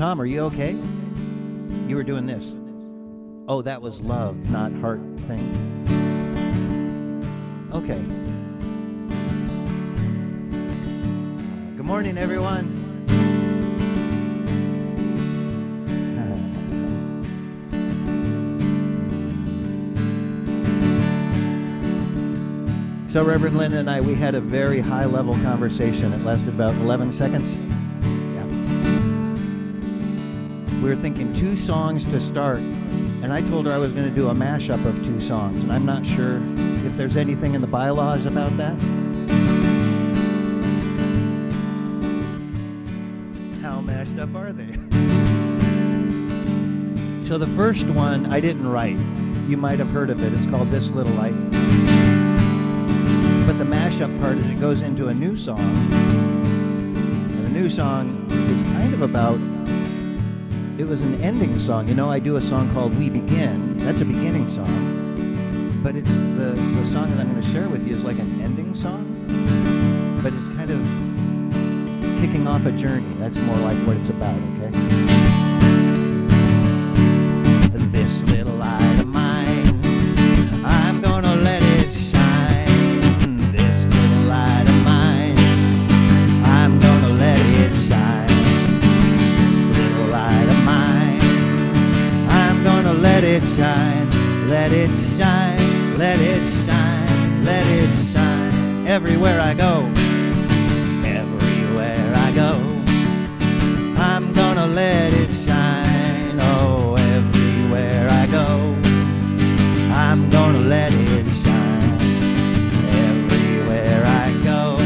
Tom, are you okay? You were doing this. Oh, that was love, not heart thing. Okay. Good morning, everyone. So Reverend Linda and I, we had a very high-level conversation. It lasted about 11 seconds. Yeah. We were thinking 2 songs to start, and I told her I was going to do a mashup of 2 songs, and I'm not sure if there's anything in the bylaws about that. How mashed up are they? So the first one I didn't write. You might have heard of it. It's called This Little Light. But the mashup part is it goes into a new song. And the new song is kind of about, it was an ending song. You know, I do a song called We Begin. That's a beginning song. But it's the song that I'm going to share with you is like an ending song. But it's kind of kicking off a journey. That's more like what it's about, okay? This little light of mine, I'm gonna let it shine. This little light of mine, I'm gonna let it shine. This little light of mine, I'm gonna let it shine. Let it shine, let it shine, let it shine. Everywhere I go, everywhere I go, I'm gonna let it shine. Oh, everywhere I go, I'm gonna let it shine. Everywhere I go,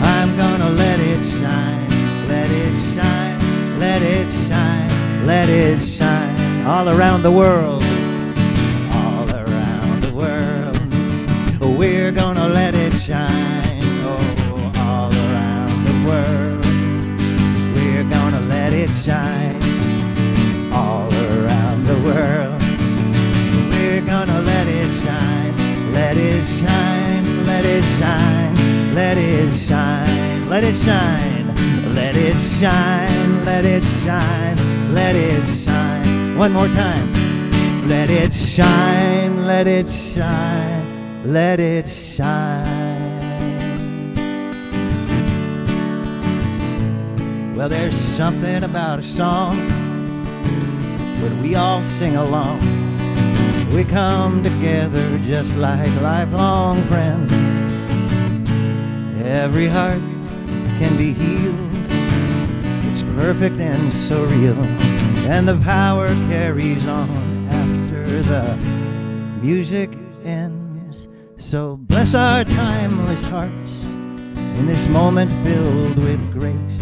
I'm gonna let it shine. Let it shine, let it shine, let it shine. All around the world, all around the world, we're gonna let it shine. Oh, all around the world, we're gonna let it shine. All around the world, we're gonna let it shine. Let it shine, let it shine, let it shine, let it shine, let it shine, let it shine, let it shine. One more time. Let it shine, let it shine, let it shine. Well, there's something about a song when we all sing along. We come together just like lifelong friends. Every heart can be healed. It's perfect and so real. And the power carries on after the music ends. So bless our timeless hearts in this moment filled with grace.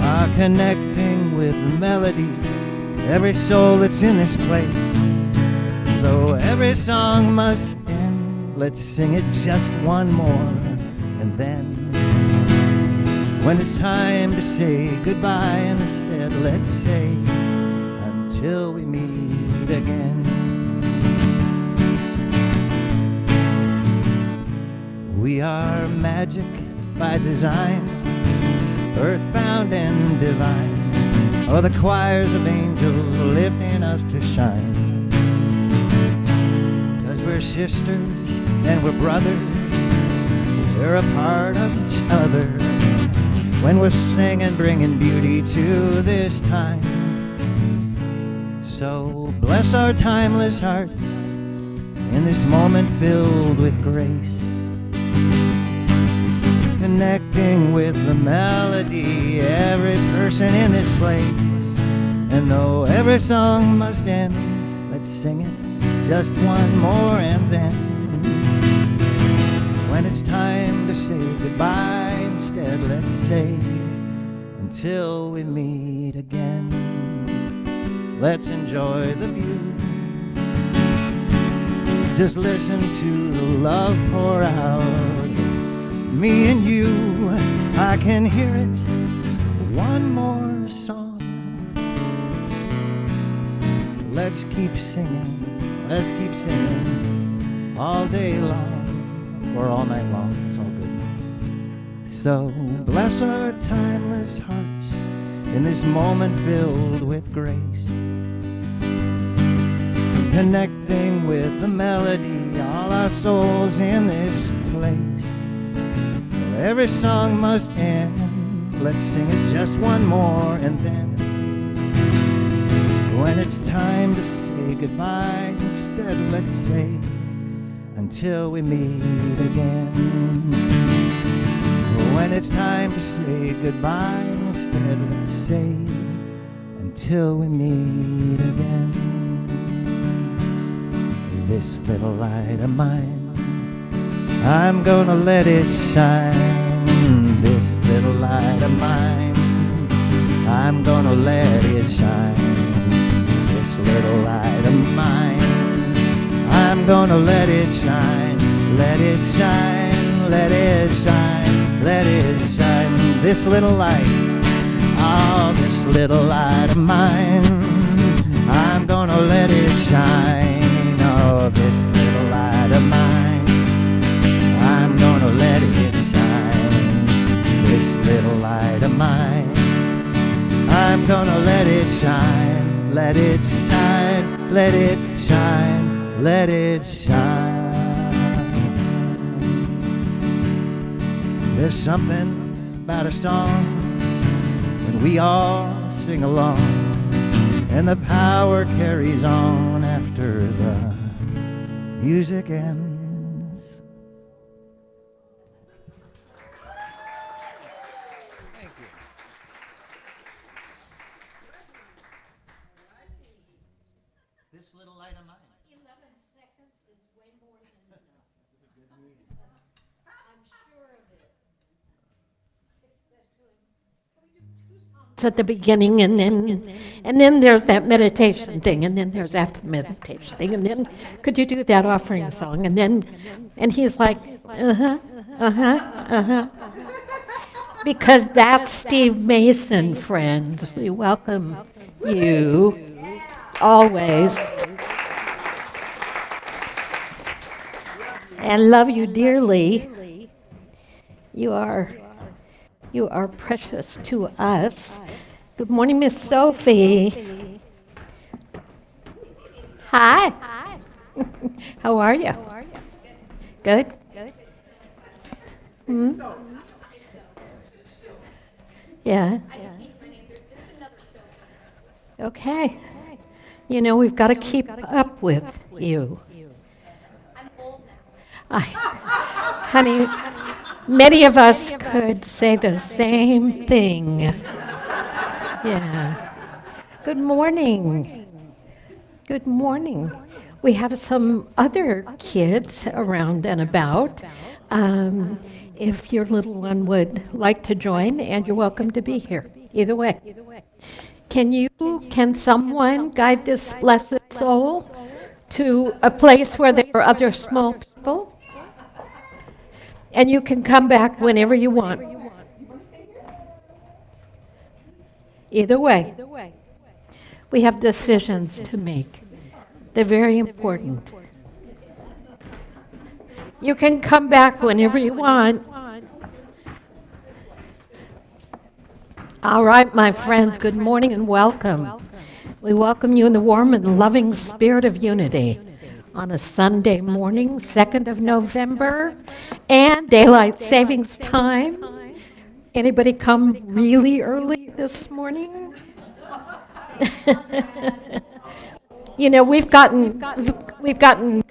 Are connecting with the melody, every soul that's in this place. Though every song must end, let's sing it just one more. And then, when it's time to say goodbye, instead let's say, until we meet again. We are magic by design, earthbound and divine. Oh, the choirs of angels lifting us to shine. 'Cause we're sisters and we're brothers, we're a part of each other. When we're singing, bringing beauty to this time. So bless our timeless hearts in this moment filled with grace. Connecting with the melody, every person in this place. And though every song must end, let's sing it just one more. And then, when it's time to say goodbye, instead let's say, until we meet again. Let's enjoy the view. Just listen to the love pour out. Me and you, I can hear it. One more song. Let's keep singing. Let's keep singing all day long or all night long. It's all good. So bless our timeless hearts in this moment filled with grace. Connecting with the melody, all our souls in this place. Well, every song must end. Let's sing it just one more, and then when it's time to say goodbye, instead let's say until we meet again. When it's time to say goodbye, instead let's say until we meet again. This little light of mine, I'm gonna let it shine. This little light of mine, I'm gonna let it shine. This little light of mine, I'm gonna let it shine. Let it shine, let it shine, let it shine. This little light, oh, this little light of mine, I'm gonna let it shine. Oh, this little light of mine, I'm gonna let it shine. This little light of mine, I'm gonna let it shine. Let it shine, let it shine, let it shine. There's something about a song when we all sing along, and the power carries on after the music ends. Thank you. This little light of mine. 11 seconds is way more than enough. I'm sure of it. It's at the beginning, and then there's that meditation thing, and then there's after the meditation thing, and then could you do that offering song? And he's like, because that's Steve Mason, friends. We welcome you always, and love you dearly. You are precious to us. Good morning, Miss Sophie. Hi. How are you? Good? Hmm? Yeah. Okay. You know, we've got to keep up with you. I'm old now. Honey, many of us could say the same thing. Yeah. Good morning. Good morning. We have some other kids around and about. If your little one would like to join, and you're welcome to be here. Either way. Can someone guide this blessed soul to a place where there are other small people? And you can come back whenever you want. Either way. We have decisions to make. They're very important. You can come back whenever you want. All right, my friends, good morning and welcome. We welcome you in the warm and loving spirit of unity on a Sunday morning, 2nd of November, and daylight savings time. Anybody come really early this morning? You know, we've gotten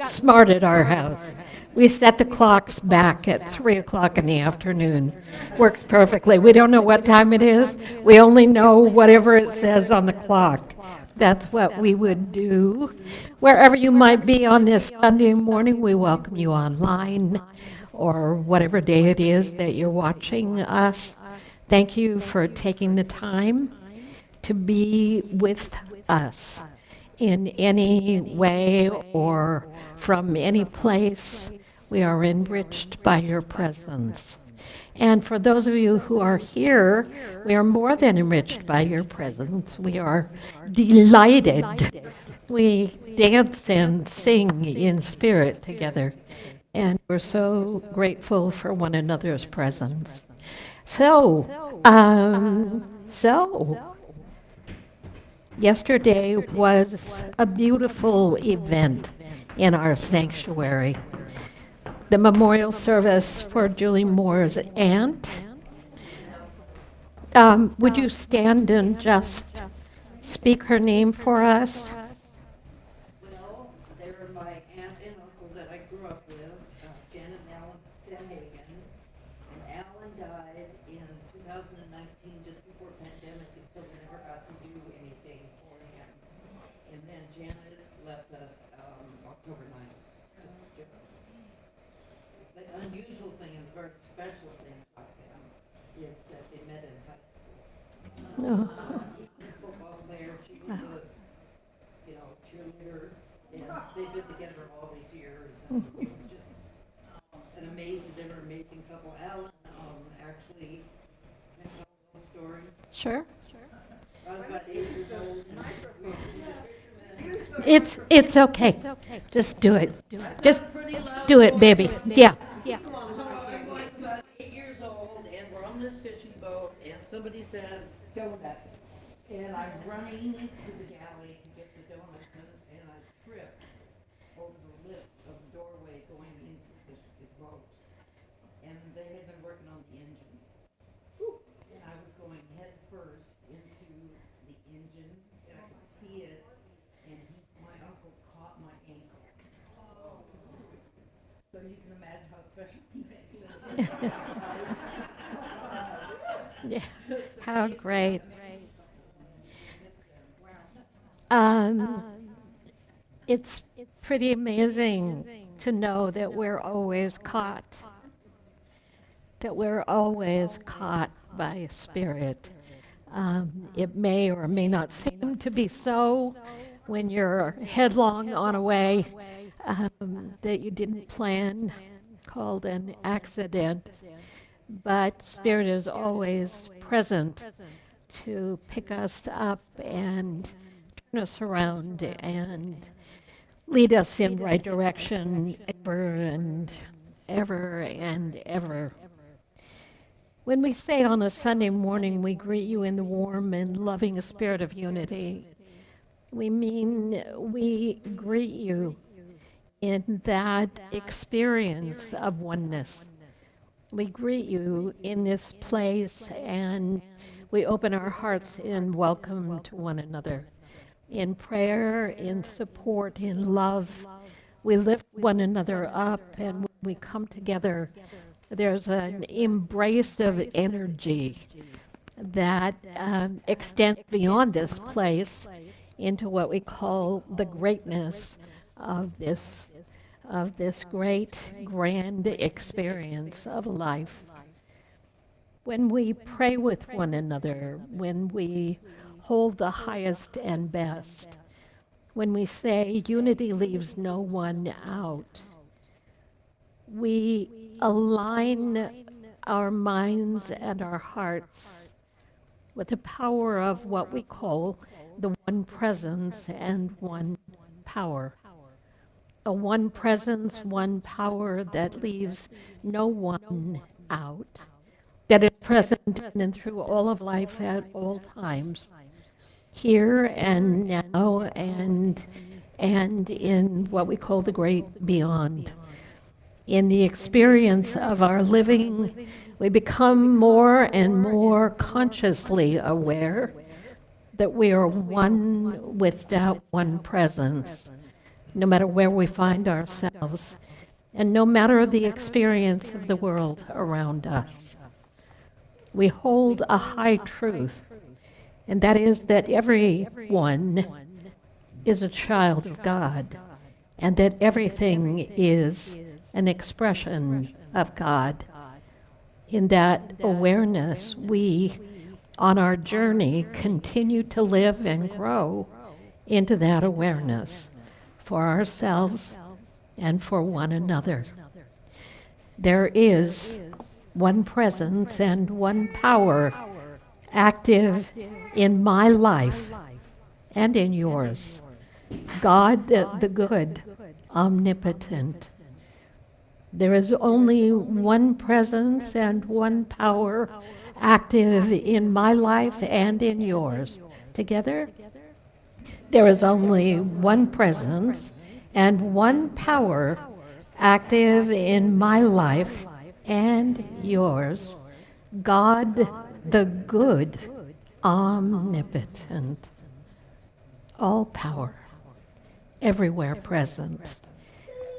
smart at our house. We set the clocks back at 3 o'clock in the afternoon. Works perfectly. We don't know what time it is. We only know whatever it says on the clock. That's what we would do. Wherever you might be on this Sunday morning, we welcome you online or whatever day it is that you're watching us. Thank you for taking the time to be with us in any way or from any place. We are enriched by your presence. And for those of you who are here, we are more than enriched by your presence. We are delighted. We dance and sing in spirit together. And we're so grateful for one another's presence. So Yesterday was a beautiful event in our sanctuary. The memorial service for Julie Moore's aunt. Would you stand and just speak her name for us? Well, they're my aunt and uncle that I grew up with, Janet and Alan Stenhagen. And Alan died in 2019, just before pandemic, and so we never got to do anything for him. And then Janet left us, October 9th. The unusual thing and the very special thing about them is that they met in high school. Oh, He was a football player, she was a, cheerleader, and they've been together all these years. And it was just they were an amazing couple. Alan, actually, can I tell a little story? sure. I was about 8 years old, and we were fishermen. It's okay. Just do it. Just do it, baby. Yeah. So I'm like about 8 years old, and we're on this fishing boat, and somebody says, donuts. And I'm running to the galley to get the donuts, and I trip over the lip of the doorway going into the boat. And they had been working on the engine. And I was going head first into the engine, and I could see it, and my uncle caught my ankle. So you can imagine how special he made it. Yeah. How great. It's pretty amazing to know that we're always caught, by Spirit. It may or may not seem to be so when you're headlong on a way that you didn't plan, called an accident, but Spirit is always present to pick us up and turn us around and lead us in right direction ever and ever and ever. When we say on a Sunday morning, we greet you in the warm and loving spirit of unity, we mean we greet you in that experience of oneness. We greet you in this place, and we open our hearts in welcome to one another. In prayer, in support, in love, we lift one another up, and when we come together, there's an embrace of energy that extends beyond this place into what we call the greatness of this great, grand experience of life. When we pray with one another, when we hold the highest and best, when we say unity leaves no one out, we align our minds and our hearts with the power of what we call the one presence and one power. A one presence, one power that leaves no one out, that is present in and through all of life at all times, here and now and in what we call the great beyond. In the experience of our living, we become more and more consciously aware that we are one with that one presence, no matter where we find ourselves, and no matter the experience of the world around us. We hold a high truth, and that is that everyone is a child of God, and that everything is an expression of God. In that awareness, we, on our journey, continue to live and grow into that awareness for ourselves and for one another. There is one presence and one power active in my life and in yours. God, the good, omnipotent. There is only one presence and one power active in my life and in yours. Together, There is only one presence and one power active in my life and yours, God the good, omnipotent, all power, everywhere present,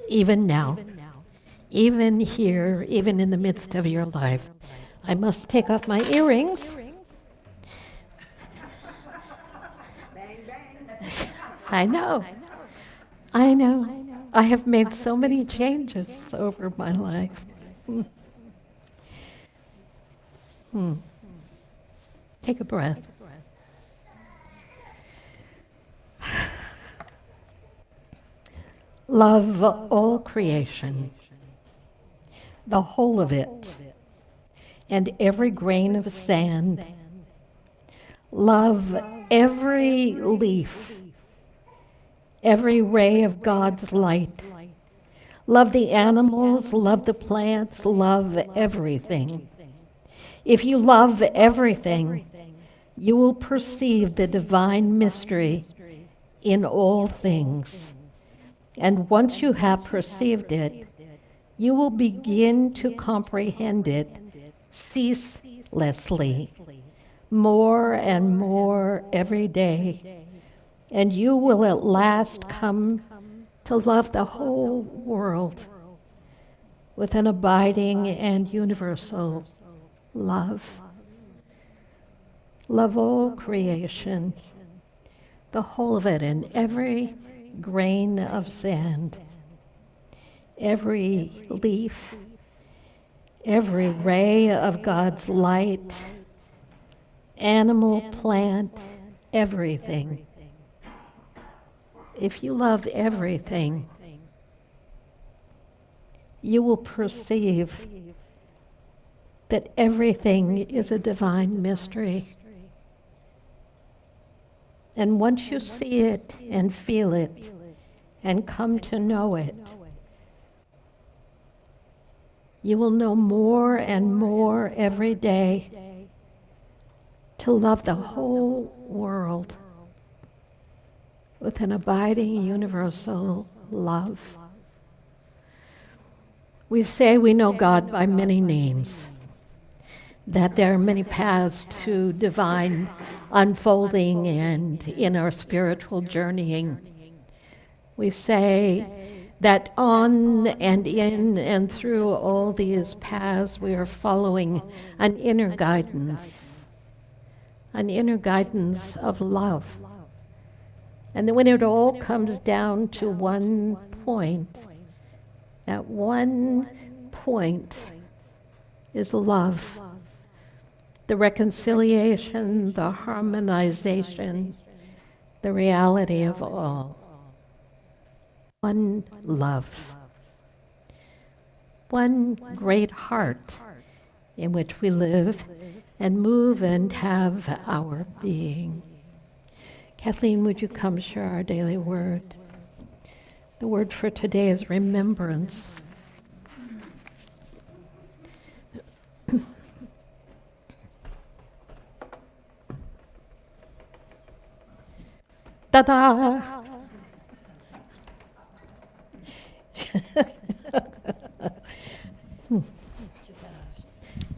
even now, even here, even in the midst of your life. I must take off my earrings. I know. I know. I have made so many changes over my life. Take a breath. Love all creation, the whole of it, and every grain of sand. Love every leaf, every ray of God's light. Love the animals, love the plants, love everything. If you love everything, you will perceive the divine mystery in all things. And once you have perceived it, you will begin to comprehend it ceaselessly, more and more every day. And you will at last come to love the whole world with an abiding and universal love. Love all creation, the whole of it, and every grain of sand, every leaf, every ray of God's light, animal, plant, everything. If you love everything, you will perceive that everything is a divine mystery. And once you see it and feel it and come to know it, you will know more and more every day to love the whole world with an abiding universal love. We say we know God by many names, that there are many paths to divine unfolding and in our spiritual journeying. We say that on and in and through all these paths we are following an inner guidance of love. And then when it all comes down to one point, that one point is love. The reconciliation, the harmonization, the reality of all. One love. One great heart in which we live and move and have our being. Kathleen, would you come share our daily word? The word for today is remembrance. Ta-da!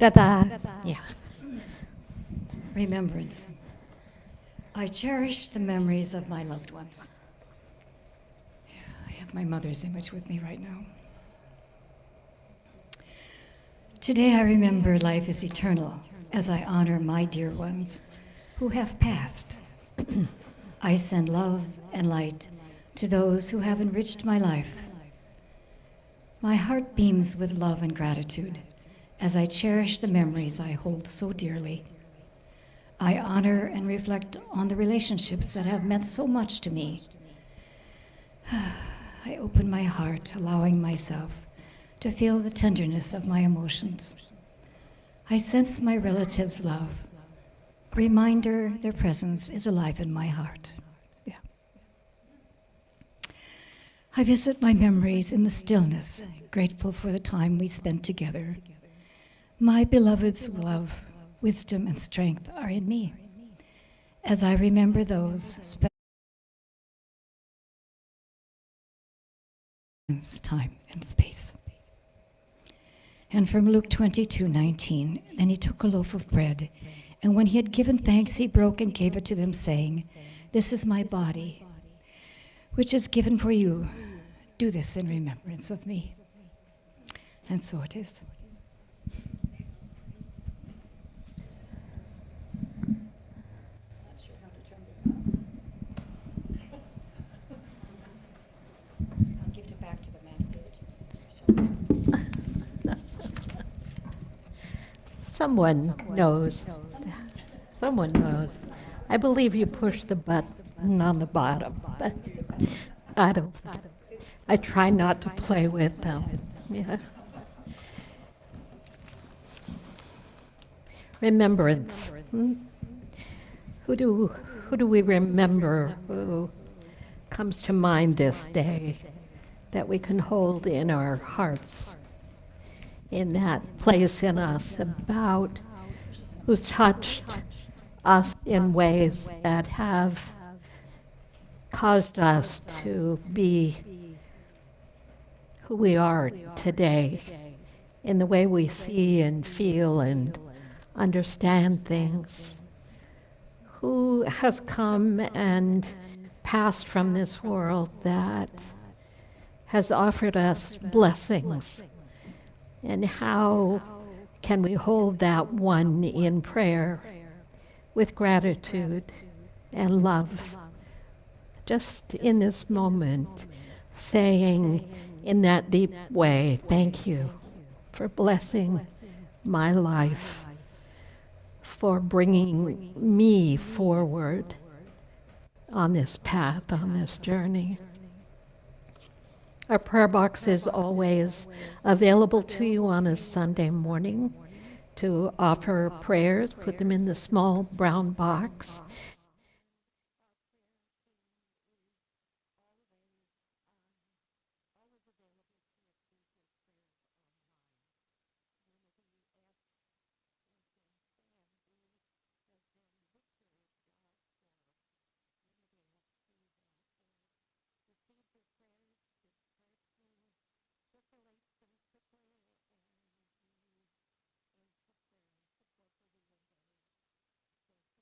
Ta-da! Yeah. Remembrance. I cherish the memories of my loved ones. I have my mother's image with me right now. Today I remember life is eternal as I honor my dear ones who have passed. I send love and light to those who have enriched my life. My heart beams with love and gratitude as I cherish the memories I hold so dearly. I honor and reflect on the relationships that have meant so much to me. I open my heart, allowing myself to feel the tenderness of my emotions. I sense my relatives' love. A reminder their presence is alive in my heart. Yeah. I visit my memories in the stillness, grateful for the time we spent together. My beloved's love, wisdom, and strength are in me as I remember those time and space. And from Luke 22:19, and he took a loaf of bread, and when he had given thanks, he broke and gave it to them, saying, "This is my body, which is given for you. Do this in remembrance of me." And so it is. I'll give it back to the man who did. Someone knows. Someone knows. I believe you push the button on the bottom, but I don't. I try not to play with them. Yeah. Remembrance. Who do we remember? Who comes to mind this day that we can hold in our hearts, in that place in us about who's touched us in ways that have caused us to be who we are today, in the way we see and feel and understand things. Who has come and passed from this world that has offered us blessings, and how can we hold that one in prayer with gratitude and love, just in this moment, saying in that deep way, thank you for blessing my life, for bringing me forward on this path, on this journey. Our prayer box is always available to you on a Sunday morning to offer prayers. Put them in the small brown box.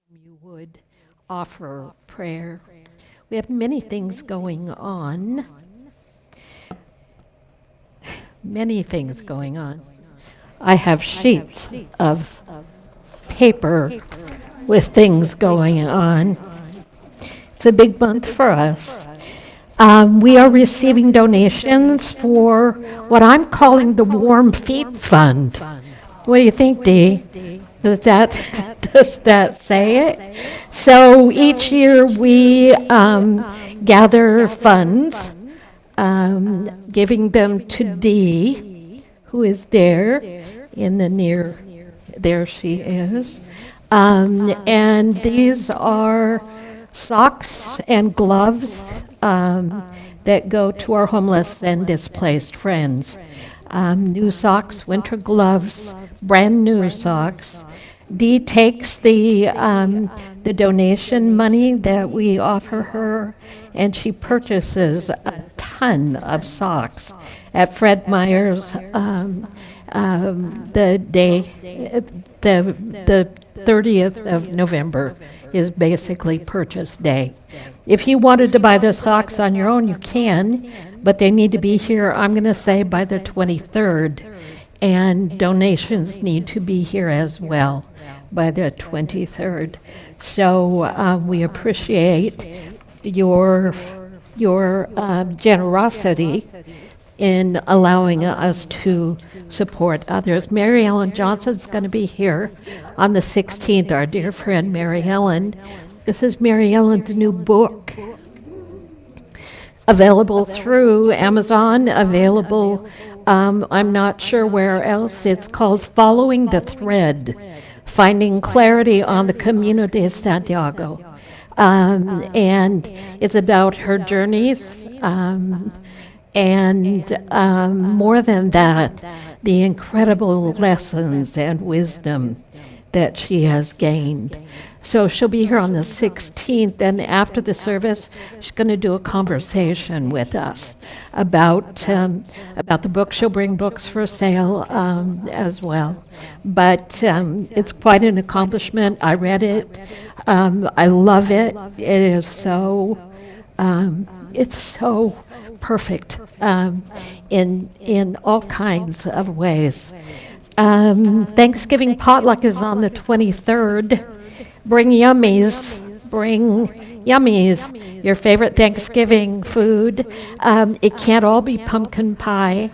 You would offer prayer. We have many things going on. Many things going on. I have sheets of paper with things going on. It's a big month for us. We are receiving donations for what I'm calling the Warm Feet Fund. What do you think, Dee? Does that say it? So each year we gather funds, giving them to Dee, who is there in the near, there she is. And these are socks and gloves that go to our homeless and displaced friends. New socks, winter gloves, brand new socks. Dee takes the donation money that we offer her, and she purchases a ton of socks at Fred Meyer's. The day, the 30th of November is basically purchase day. If you wanted to buy the socks on your own, you can, but they need to be here, I'm going to say, by the 23rd. And donations need to be here as well by the 23rd. So we appreciate your generosity in allowing us to support others. Mary Ellen Johnson's going to be here on the 16th, our dear friend Mary Ellen. This is Mary Ellen's new book, available through Amazon, available, I'm not sure where else. It's called Following the Thread, Finding Clarity on the Camino de Santiago. And it's about her journeys, and more than that, the incredible lessons and wisdom that she has gained. So she'll be here on the 16th, and after the service, she's going to do a conversation with us about the book. She'll bring books for sale as well. But it's quite an accomplishment. I read it. I love it. It is so it's so perfect in all kinds of ways. Thanksgiving potluck is on the 23rd. Bring yummies. Bring yummies. Your favorite Thanksgiving food. It can't all be pumpkin pie.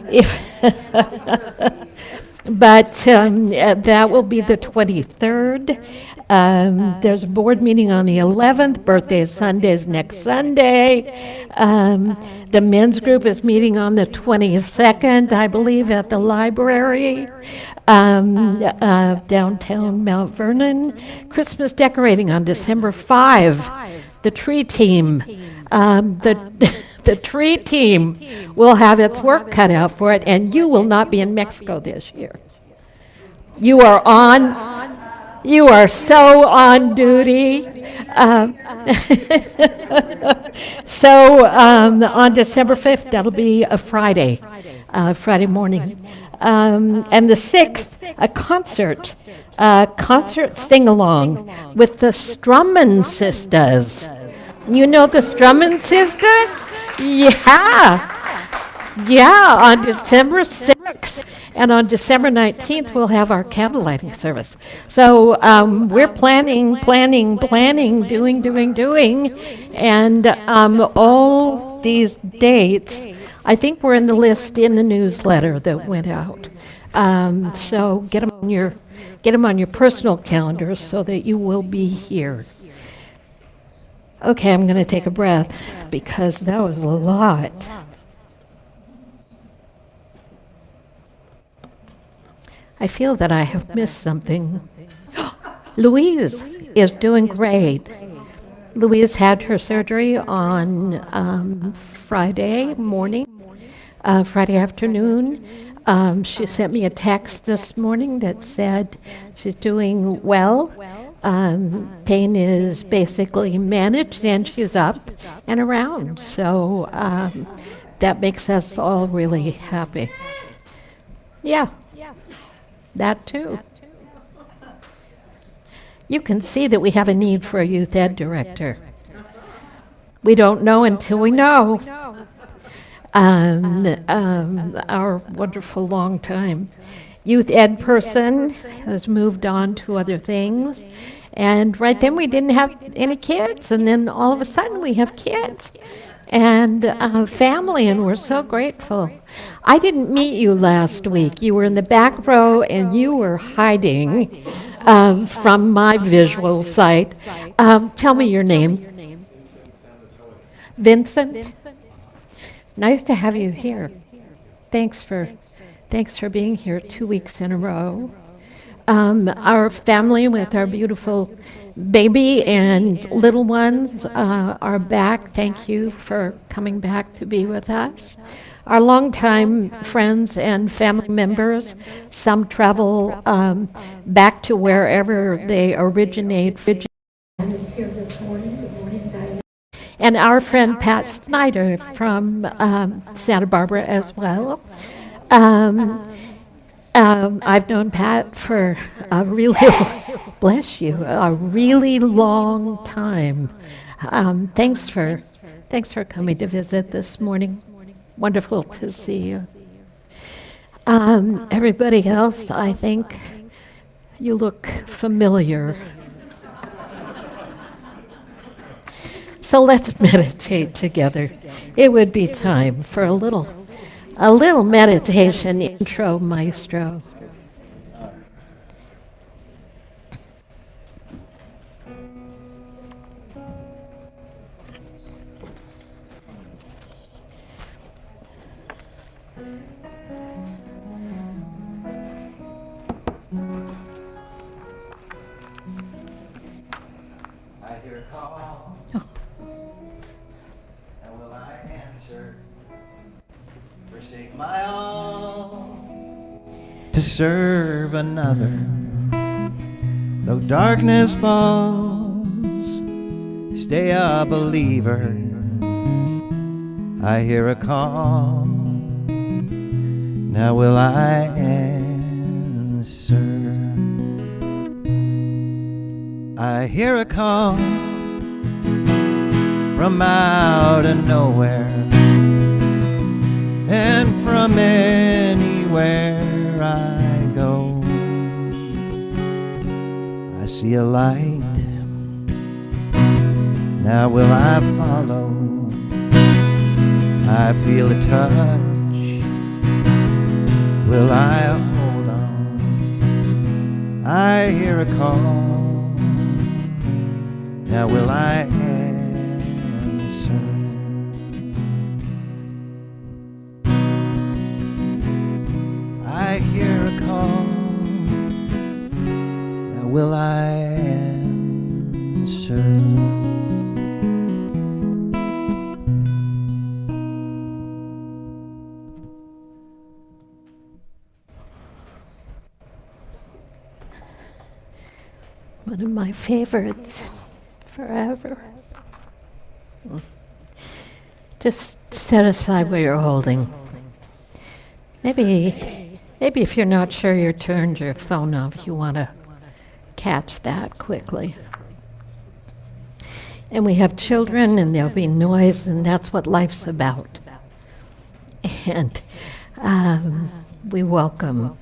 If But that will be the 23rd. There's a board meeting on the 11th. Birthday Sunday's next Sunday. The men's group is meeting on the 22nd, I believe, at the library downtown Mount Vernon. Christmas decorating on December 5. The tree team. The tree team will have its work cut out for it, and you will not be in Mexico this year. You are so on duty. So on December 5th, that'll be a Friday morning. And the 6th, a concert sing-along with the Strumman Sisters. You know the Strumman Sisters? Yeah, on December 6th. And on December 19th, we'll have our candle lighting service. So we're planning, doing. And all these dates, I think we're in the list in the newsletter that went out. So get them on your personal calendar so that you will be here. Okay, I'm going to take a breath because that was a lot. I feel that I have missed something. Louise is doing great. Louise had her surgery on Friday afternoon. She sent me a text this morning that said she's doing well. Pain is basically managed and she's up and around. So that makes us all really happy. Yeah, that too. You can see that we have a need for a youth ed director. We don't know until we know. Our wonderful long-time youth ed person has moved on to other things. And right then we didn't have any kids, and then all of a sudden we have kids and family, and we're so grateful. I didn't meet you last week. You were in the back row, and you were hiding from my visual sight. Tell me your name. Vincent? Nice to have you here. Thanks for being here 2 weeks in a row. Our family with our beautiful baby and little ones are back. Thank you for coming back to be with us. Our longtime friends and family members, some travel back to wherever they originate. Is here this morning. Good morning, Diane. And our friend Pat Snyder from Santa Barbara as well. I've known Pat for a really, bless you, a really long time. Thanks for coming to visit this morning. Wonderful to see you. Everybody else, I think you look familiar. So let's meditate together. It would be time for a little meditation intro, maestro. I hear a call. And will I answer? Forsake my all to serve another. Though darkness falls, stay a believer. I hear a call, now will I answer? I hear a call from out of nowhere, and from anywhere I go, I see a light, now will I follow? I feel a touch, will I hold on? I hear a call, now will I answer? I hear a call, now will I answer? One of my favorites forever. Just set aside what you're holding. Maybe if you're not sure you turned your phone off, you want to catch that quickly. And we have children, and there'll be noise, and that's what life's about. And we welcome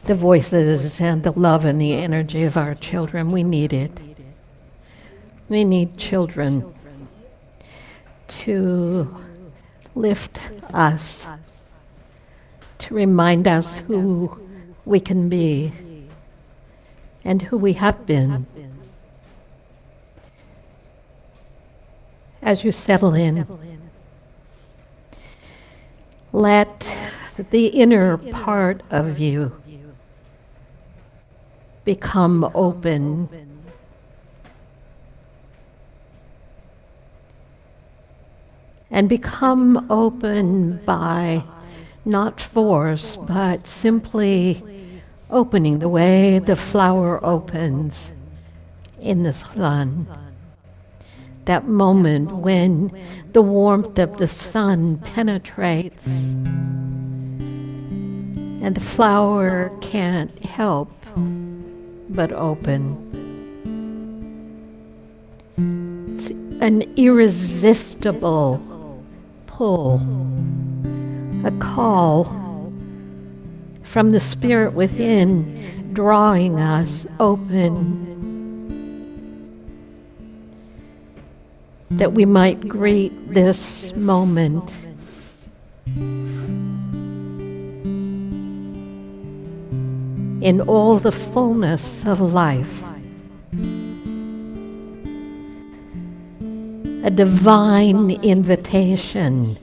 the voices and the love and the energy of our children. We need it. We need children to lift us, to remind us who we can be and who we have been. As you settle in, let the inner part of you become open. And become open by not force, but simply opening the way the flower opens in the sun. That moment when the warmth of the sun penetrates and the flower can't help but open. It's an irresistible pull, a call from the spirit within, drawing us open, that we might greet this moment in all the fullness of life. A divine invitation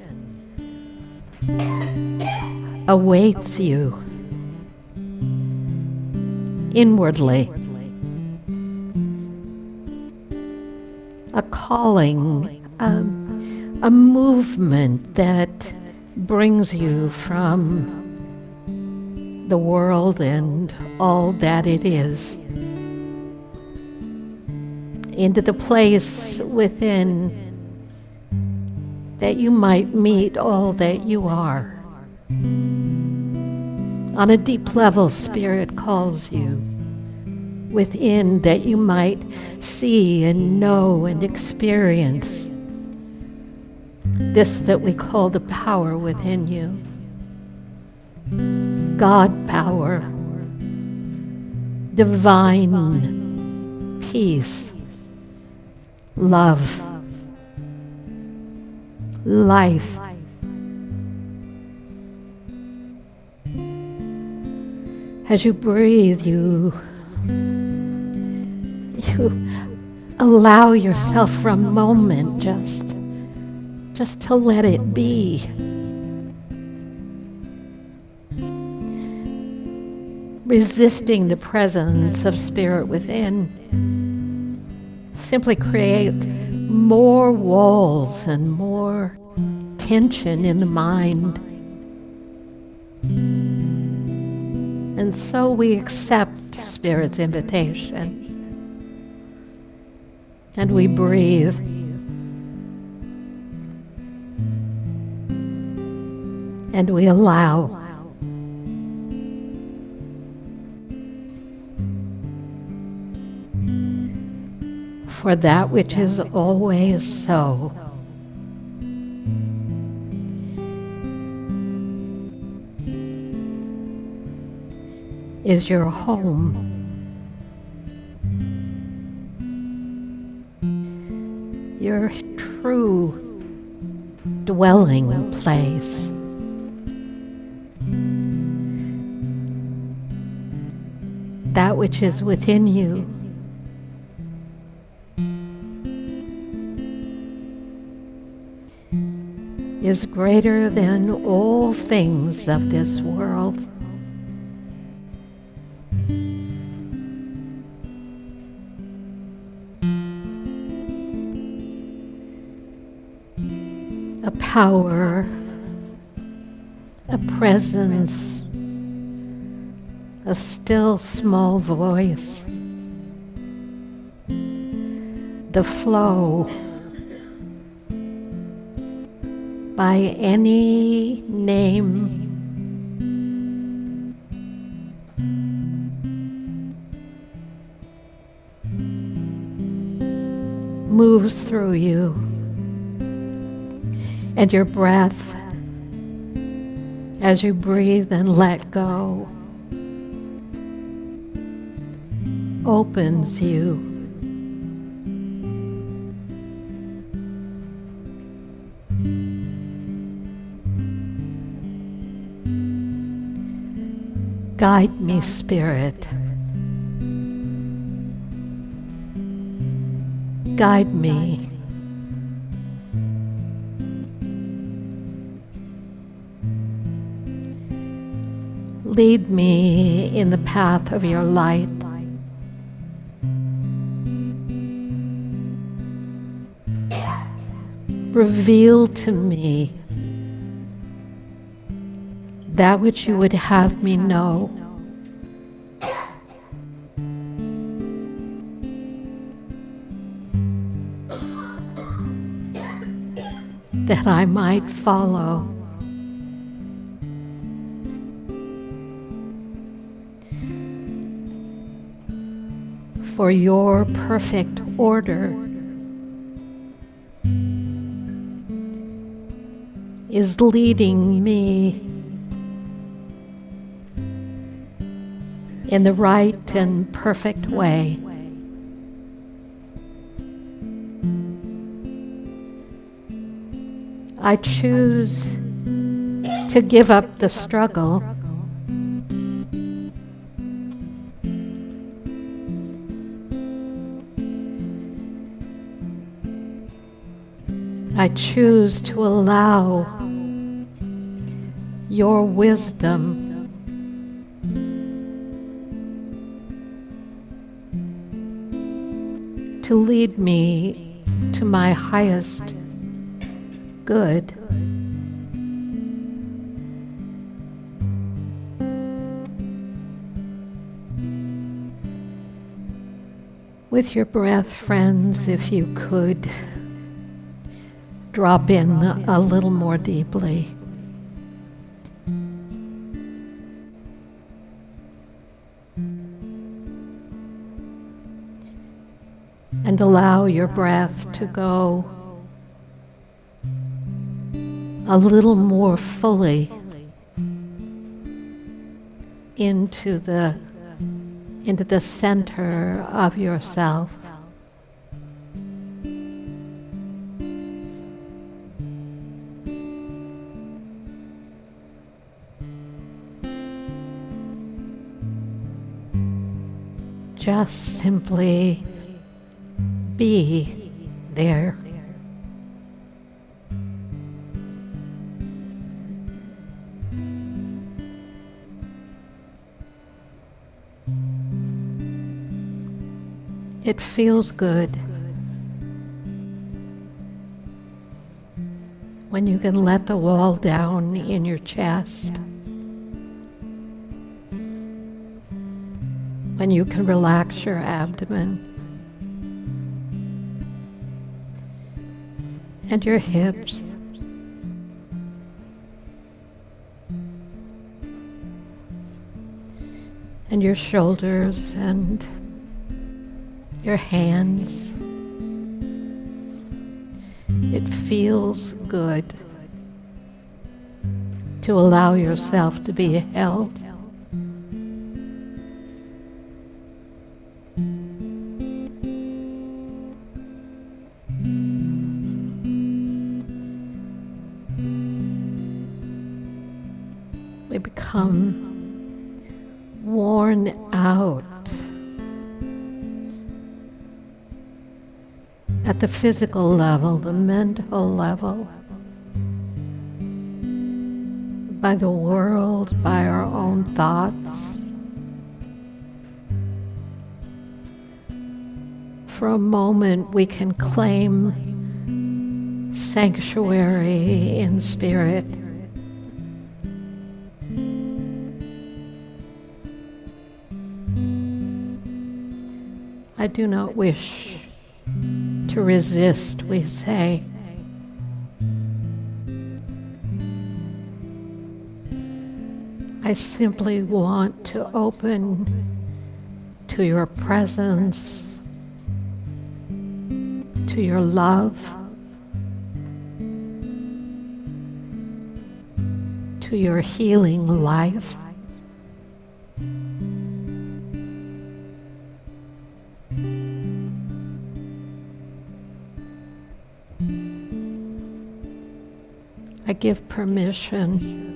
awaits you inwardly. A calling, a movement that brings you from the world and all that it is into the place within that you might meet all that you are. On a deep level, Spirit calls you within that you might see and know and experience this that we call the power within you. God power, divine peace, love, life. As you breathe, you allow yourself for a moment just to let it be. Resisting the presence of Spirit within simply creates more walls and more tension in the mind. And so we accept Spirit's invitation. And we breathe. And we allow. For that which is always so. Is your home. Your true dwelling place. That which is within you. Is greater than all things of this world. A power, a presence, a still small voice, the flow by any name moves through you, and your breath as you breathe and let go opens you. Guide me, Spirit. Guide me. Lead me in the path of your light. Reveal to me that which you would have me know. That I might follow. For your perfect order is leading me in the right and perfect way. I choose to give up the struggle. I choose to allow your wisdom to lead me to my highest good. With your breath, friends, if you could drop in a little more deeply. And allow your breath to go a little more fully into the center of yourself. Just simply be there. It feels good when you can let the wall down in your chest. when you can relax your abdomen and your hips. And your shoulders and your hands. It feels good to allow yourself to be held. We become worn out at the physical level, the mental level, by the world, by our own thoughts. For a moment, we can claim sanctuary in spirit. I do not wish to resist, we say. I simply want to open to your presence, to your love, to your healing life. I give permission.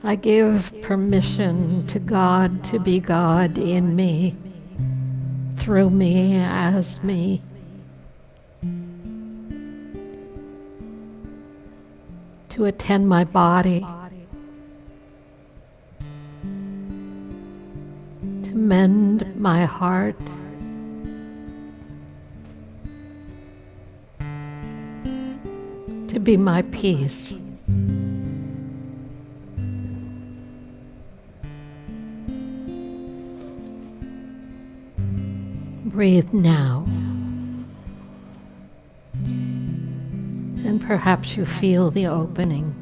I give permission to God to be God in me, through me, as me. To attend my body, to mend my heart, to be my peace. Breathe now. And perhaps you feel the opening.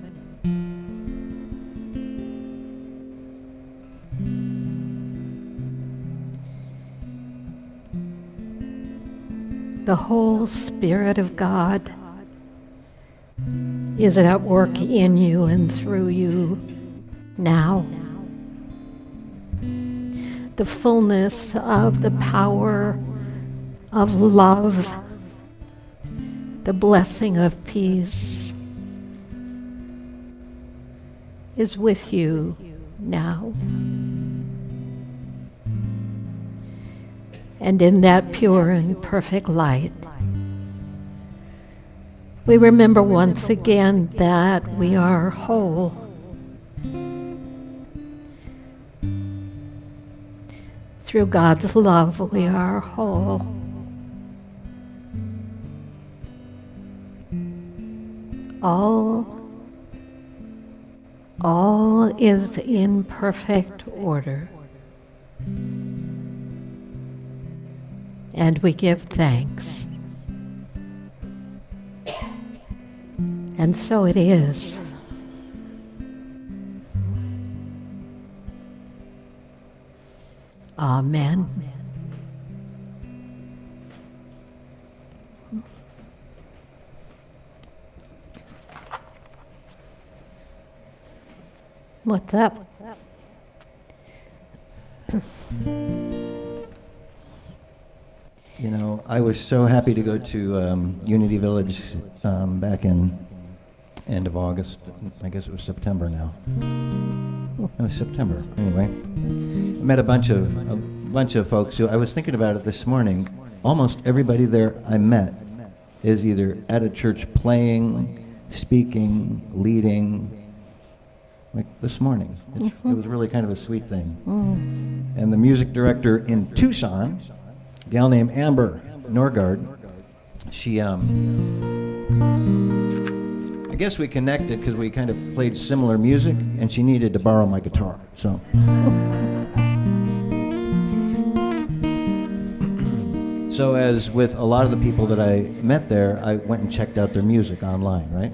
The whole Spirit of God is at work in you and through you now. The fullness of the power of love, the blessing of peace is with you now. And in that pure and perfect light, we remember once again that we are whole. Through God's love, we are whole. All is in perfect order. And we give thanks. And so it is. Amen. What's up? You know, I was so happy to go to Unity Village back in end of August. I guess it was September now. It was September, anyway. I met a bunch of folks who, I was thinking about it this morning, almost everybody there I met is either at a church playing, speaking, leading, like this morning. It was really kind of a sweet thing. And the music director in Tucson, a gal named Amber Norgard, she, I guess we connected because we kind of played similar music, and she needed to borrow my guitar, so. So as with a lot of the people that I met there, I went and checked out their music online, right?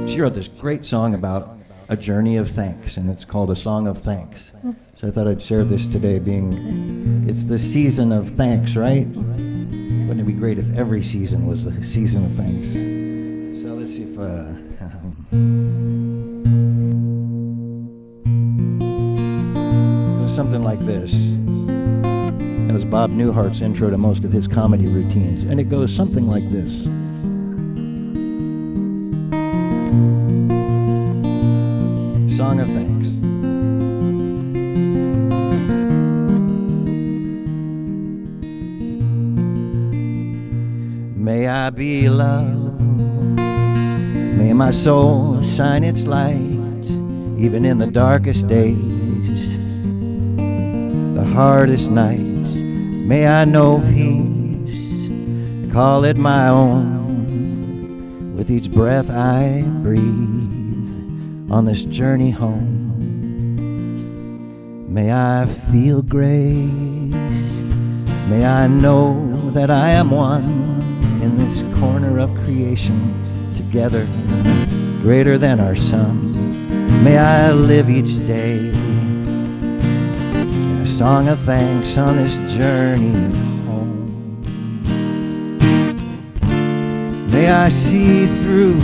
She wrote this great song about a journey of thanks, and it's called A Song of Thanks. So I thought I'd share this today, being it's the season of thanks, right? Wouldn't it be great if every season was the season of thanks? So let's see if it was something like this. That was Bob Newhart's intro to most of his comedy routines, and it goes something like this. Song of Thanks. May I be loved, may my soul shine its light, even in the darkest days, the hardest nights. May I know peace, call it my own, with each breath I breathe on this journey home. May I feel grace, may I know that I am one in this corner of creation, together, greater than our sum. May I live each day in a song of thanks on this journey home. May I see through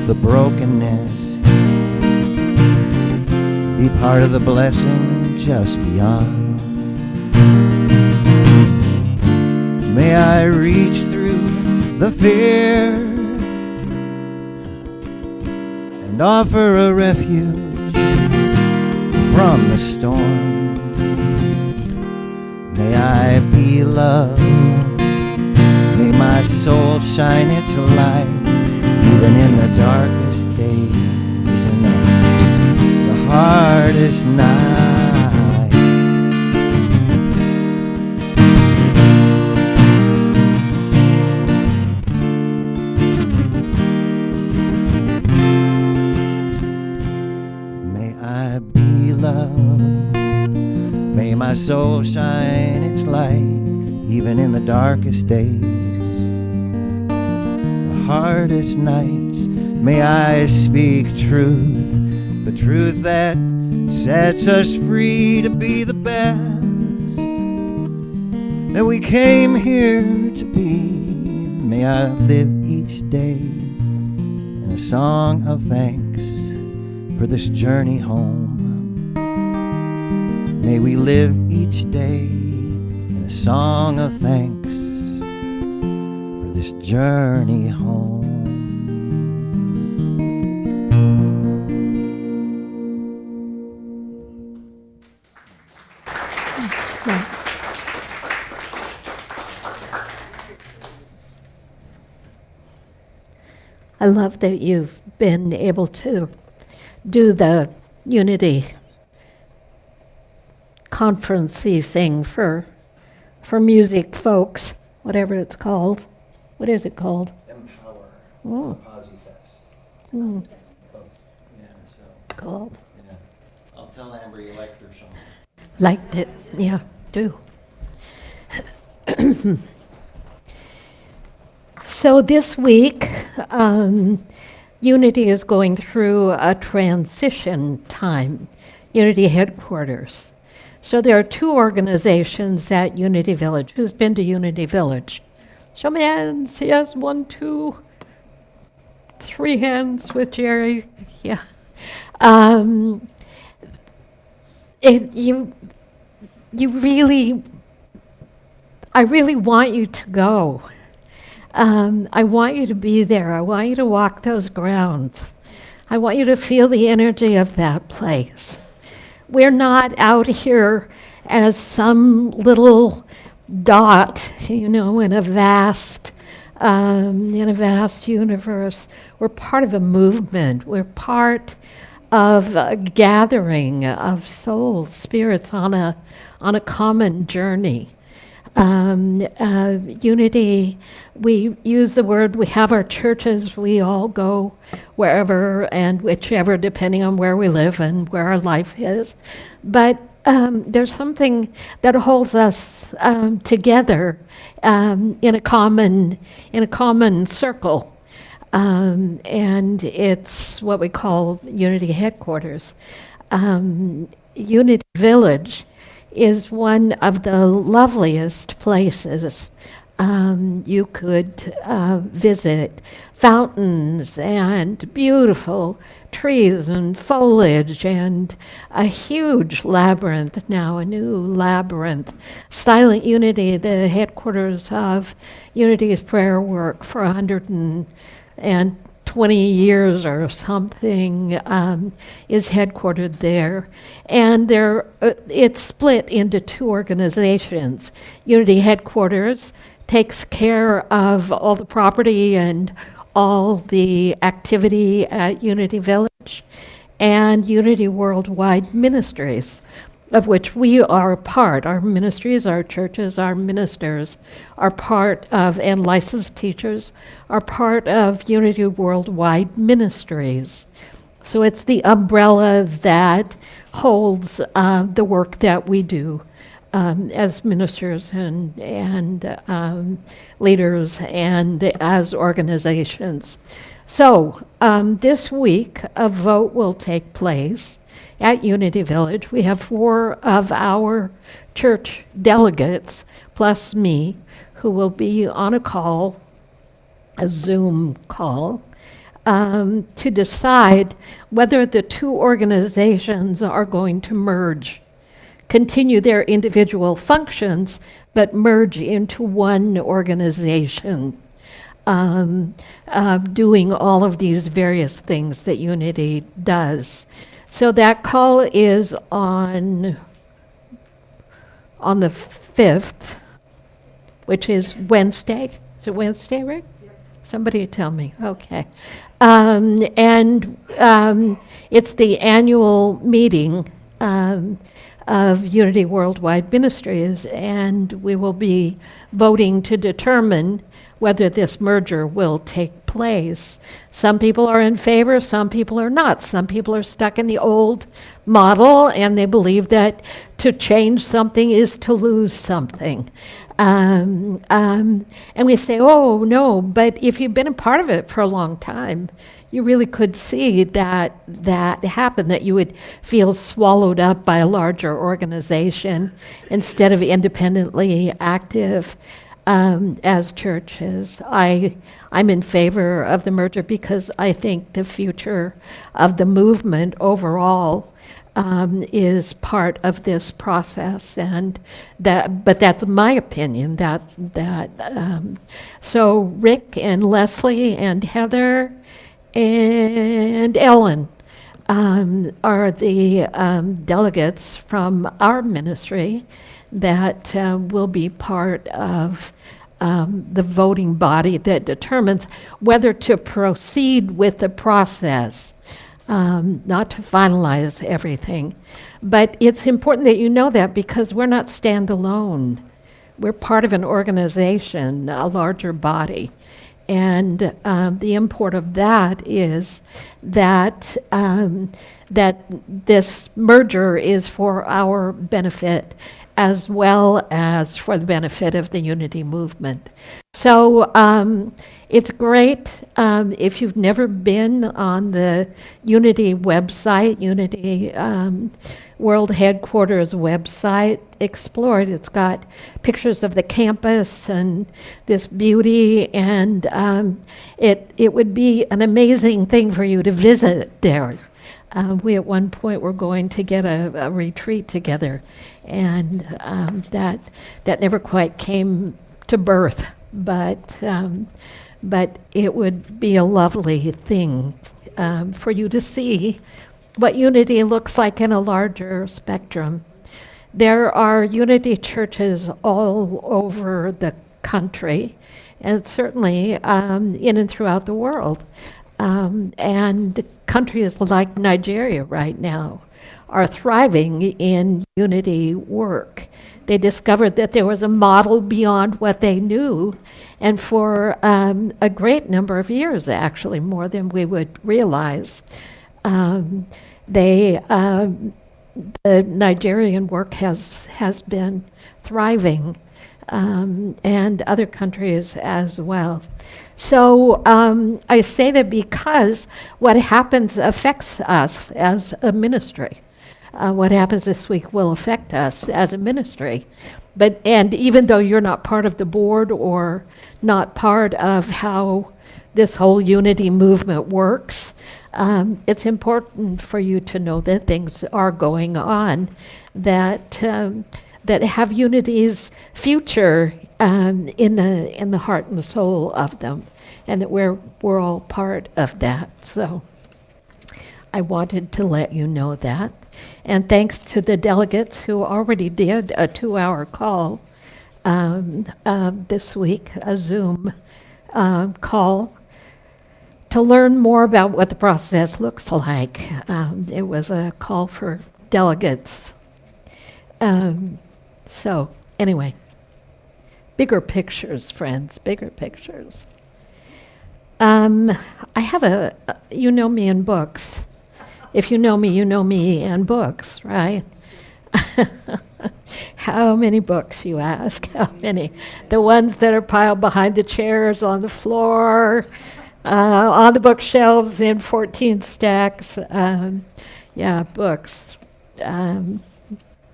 the brokenness, be part of the blessing just beyond. May I reach through the fear and offer a refuge from the storm. May I be loved, may my soul shine its light, even in the darkest days and the hardest night. May my soul shine its light, even in the darkest days, the hardest nights. May I speak truth, the truth that sets us free to be the best that we came here to be. May I live each day in a song of thanks for this journey home. May we live each day in a song of thanks for this journey home. I love that you've been able to do the Unity conference-y thing for music folks, whatever it's called. What is it called? Empower. Oh. Posi Fest. Mm, Yeah, so, cool. yeah. I'll tell Amber you liked her song. Liked it, yeah, do. So this week, Unity is going through a transition time, Unity headquarters. So there are two organizations at Unity Village. Who's been to Unity Village? Show me hands. Yes, 1, 2, 3 hands with Jerry. Yeah. You really, I really want you to go. I want you to be there. I want you to walk those grounds. I want you to feel the energy of that place. We're not out here as some little dot, in a vast universe. We're part of a movement. We're part of a gathering of souls, spirits on a common journey. Unity, we use the word, we have our churches, we all go wherever and whichever, depending on where we live and where our life is. But there's something that holds us together in a common circle. And it's what we call Unity headquarters. Unity Village is one of the loveliest places you could visit. Fountains and beautiful trees and foliage and a huge labyrinth now, a new labyrinth. Silent Unity, the headquarters of Unity's prayer work for 120 years or something, is headquartered there. And it's split into two organizations. Unity Headquarters takes care of all the property and all the activity at Unity Village, and Unity Worldwide Ministries, of which we are a part. Our ministries, our churches, our ministers are part of, and licensed teachers are part of Unity Worldwide Ministries. So it's the umbrella that holds the work that we do as ministers and leaders and as organizations. So this week, a vote will take place at Unity Village. We have 4 of our church delegates, plus me, who will be on a call, a Zoom call, to decide whether the two organizations are going to merge, continue their individual functions, but merge into one organization, doing all of these various things that Unity does. So that call is on the 5th, which is Wednesday. Is it Wednesday, Rick? Somebody tell me. Okay. It's the annual meeting of Unity Worldwide Ministries, and we will be voting to determine whether this merger will take place. Some people are in favor, some people are not. Some people are stuck in the old model, and they believe that to change something is to lose something. And we say, oh, no, but if you've been a part of it for a long time, you really could see that happen, that you would feel swallowed up by a larger organization instead of independently active as churches. I'm in favor of the merger because I think the future of the movement overall is part of this process, but that's my opinion. So Rick and Leslie and Heather and Ellen are the delegates from our ministry that will be part of the voting body that determines whether to proceed with the process. Not to finalize everything. But it's important that you know that because we're not standalone. We're part of an organization, a larger body. And the import of that is that that this merger is for our benefit as well as for the benefit of the Unity movement. So it's great. If you've never been on the Unity website, Unity World Headquarters website, explore it. It's got pictures of the campus and this beauty, and it would be an amazing thing for you to visit there. We at one point were going to get a retreat together, and that never quite came to birth, but it would be a lovely thing for you to see what Unity looks like in a larger spectrum. There are Unity churches all over the country, and certainly in and throughout the world. And countries like Nigeria right now are thriving in Unity work. They discovered that there was a model beyond what they knew, and for a great number of years, actually, more than we would realize, they the Nigerian work has been thriving, and other countries as well. So I say that because what happens affects us as a ministry. What happens this week will affect us as a ministry. And even though you're not part of the board or not part of how this whole unity movement works, it's important for you to know that things are going on that that have unity's future in the heart and soul of them, and that we're all part of that. So I wanted to let you know that. And thanks to the delegates who already did a 2-hour call this week, a Zoom call, to learn more about what the process looks like. It was a call for delegates. So anyway, bigger pictures, friends, bigger pictures. I have you know me in books. If you know me in books, right? How many books, you ask? How many? The ones that are piled behind the chairs, on the floor, on the bookshelves in 14 stacks. Yeah, books.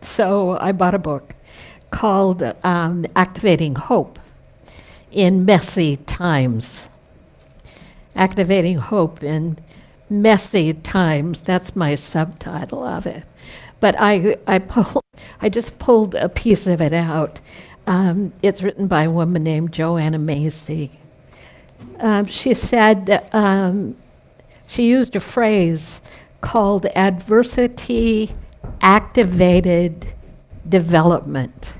So I bought a book called Activating Hope in Messy Times. Activating Hope in Messy Times, that's my subtitle of it. But I just pulled a piece of it out. It's written by a woman named Joanna Macy. She said, she used a phrase called adversity activated development.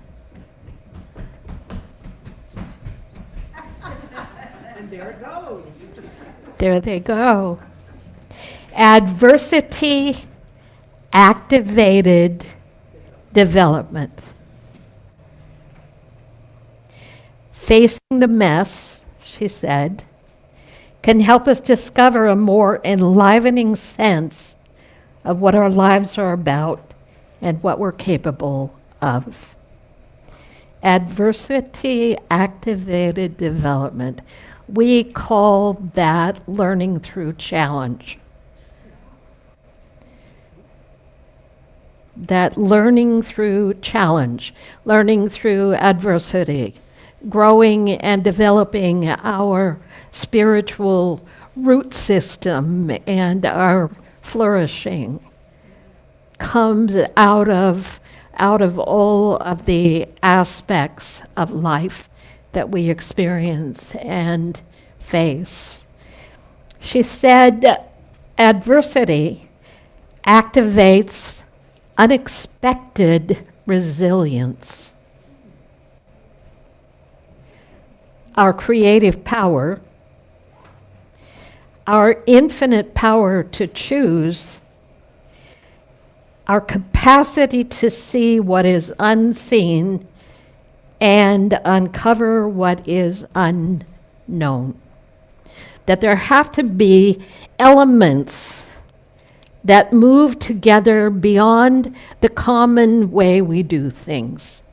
And there it goes. There they go. Adversity activated development. Facing the mess, she said, can help us discover a more enlivening sense of what our lives are about and what we're capable of. Adversity activated development. We call that learning through challenge. That learning through challenge, learning through adversity, growing and developing our spiritual root system and our flourishing comes out of all of the aspects of life that we experience and face. She said adversity activates unexpected resilience. Our creative power, our infinite power to choose, our capacity to see what is unseen and uncover what is unknown. That there have to be elements that move together beyond the common way we do things,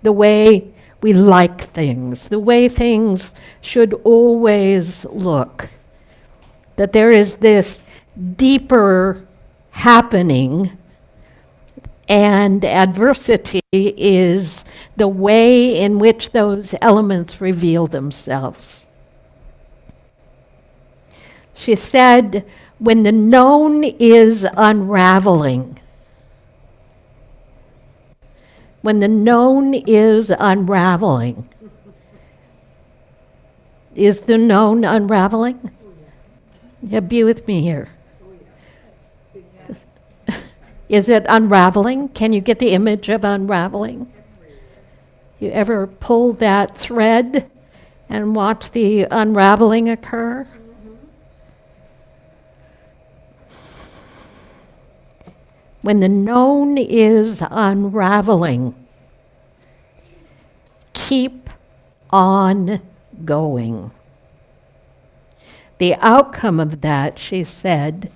the way we like things, the way things should always look. That there is this deeper happening, and adversity is the way in which those elements reveal themselves. She said, when the known is unraveling, when the known is unraveling, is the known unraveling? Yeah, be with me here. Is it unraveling? Can you get the image of unraveling? You ever pull that thread and watch the unraveling occur? When the known is unraveling, keep on going. The outcome of that, she said,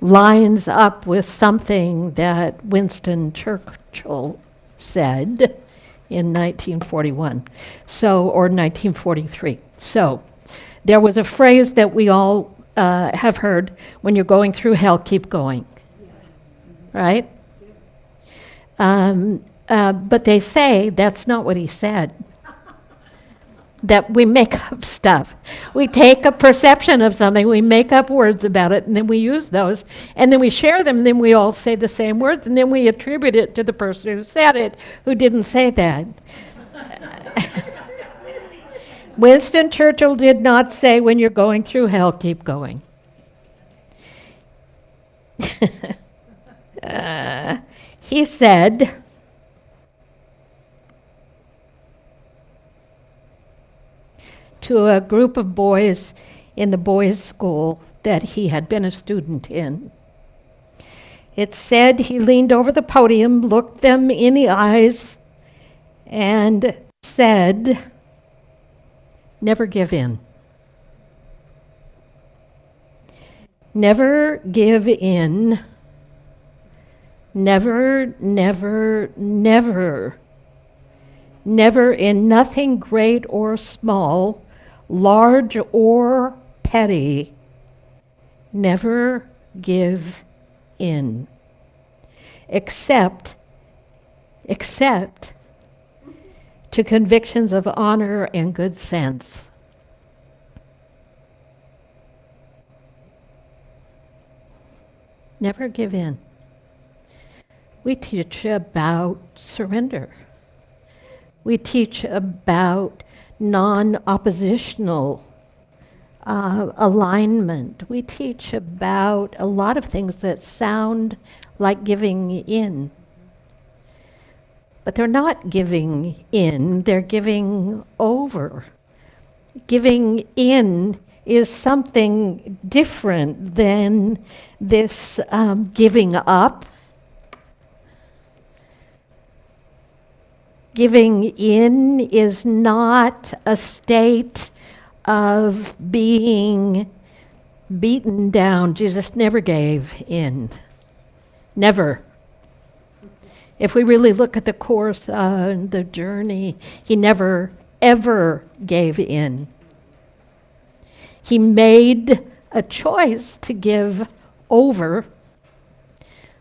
lines up with something that Winston Churchill said in 1941, or 1943. So there was a phrase that we all have heard: when you're going through hell, keep going. Right? But they say that's not what he said. That we make up stuff. We take a perception of something, we make up words about it, and then we use those, and then we share them, and then we all say the same words, and then we attribute it to the person who said it, who didn't say that. Winston Churchill did not say, when you're going through hell, keep going. He said, to a group of boys in the boys' school that he had been a student in. It said he leaned over the podium, looked them in the eyes, and said, "Never give in. Never give in. Never, never, never. Never, in nothing great or small, large or petty, never give in, except to convictions of honor and good sense." Never give in. We teach about surrender. We teach about non-oppositional alignment. We teach about a lot of things that sound like giving in. But they're not giving in, they're giving over. Giving in is something different than this giving up. Giving in is not a state of being beaten down. Jesus never gave in. Never. If we really look at the course of the journey, he never, ever gave in. He made a choice to give over,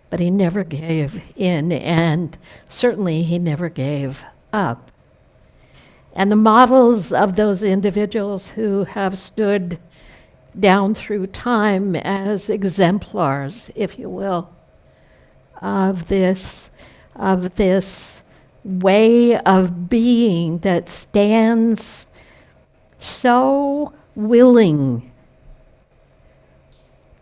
but he never gave in, and certainly he never gave up. And the models of those individuals who have stood down through time as exemplars, if you will, of this way of being that stands so willing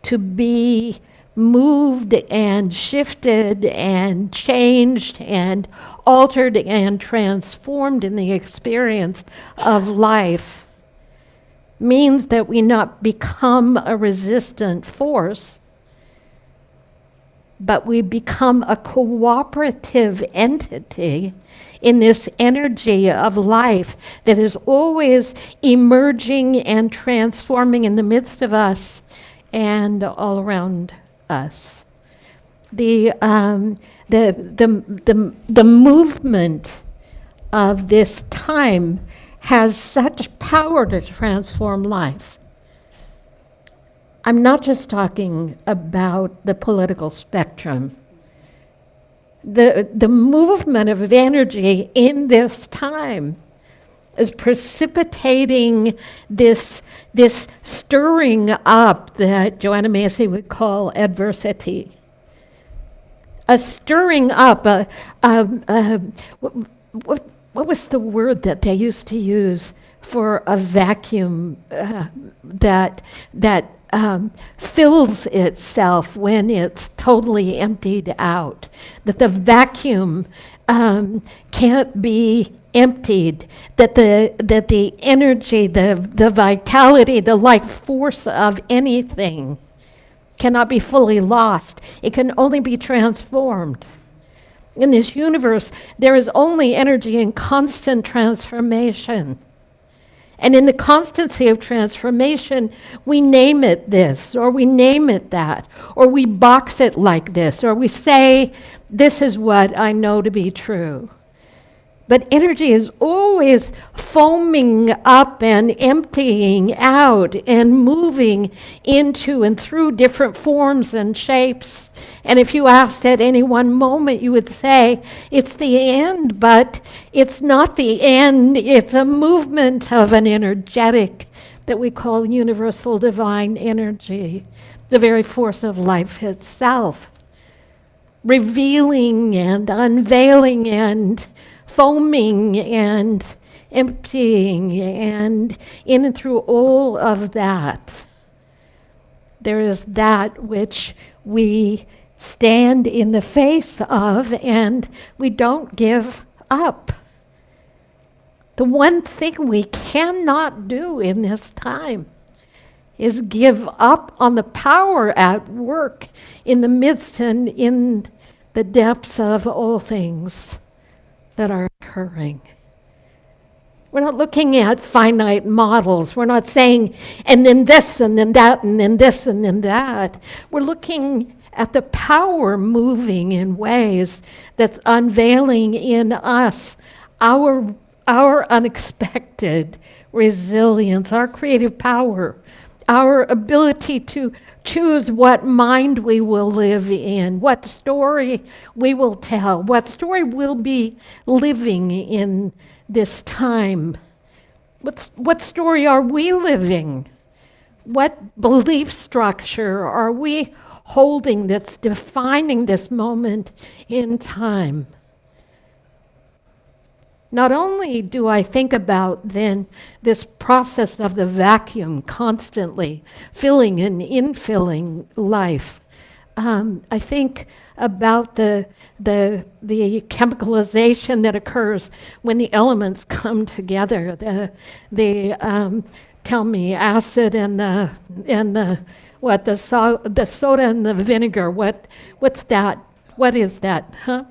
to be moved and shifted and changed and altered and transformed in the experience of life, means that we not become a resistant force, but we become a cooperative entity in this energy of life that is always emerging and transforming in the midst of us and all around us. The movement of this time has such power to transform life. I'm not just talking about the political spectrum. The movement of energy in this time is precipitating this stirring up that Joanna Macy would call adversity. A stirring up, what was the word that they used to use for a vacuum that fills itself when it's totally emptied out? That the vacuum can't be emptied, that the energy, the vitality, the life force of anything cannot be fully lost. It can only be transformed. In this universe, there is only energy in constant transformation. And in the constancy of transformation, we name it this, or we name it that, or we box it like this, or we say, this is what I know to be true. But energy is always foaming up and emptying out and moving into and through different forms and shapes. And if you asked at any one moment, you would say, it's the end, but it's not the end. It's a movement of an energetic that we call universal divine energy, the very force of life itself, revealing and unveiling and foaming and emptying, and in and through all of that, there is that which we stand in the face of and we don't give up. The one thing we cannot do in this time is give up on the power at work in the midst and in the depths of all things that are occurring. We're not looking at finite models. We're not saying, and then this, and then that, and then this, and then that. We're looking at the power moving in ways that's unveiling in us our unexpected resilience, our creative power, our ability to choose what mind we will live in, what story we will tell, what story we'll be living in this time. What story are we living? What belief structure are we holding that's defining this moment in time? Not only do I think about then this process of the vacuum constantly filling and infilling life, I think about the chemicalization that occurs when the elements come together. Tell me, acid and the soda and the vinegar. What's that? What is that?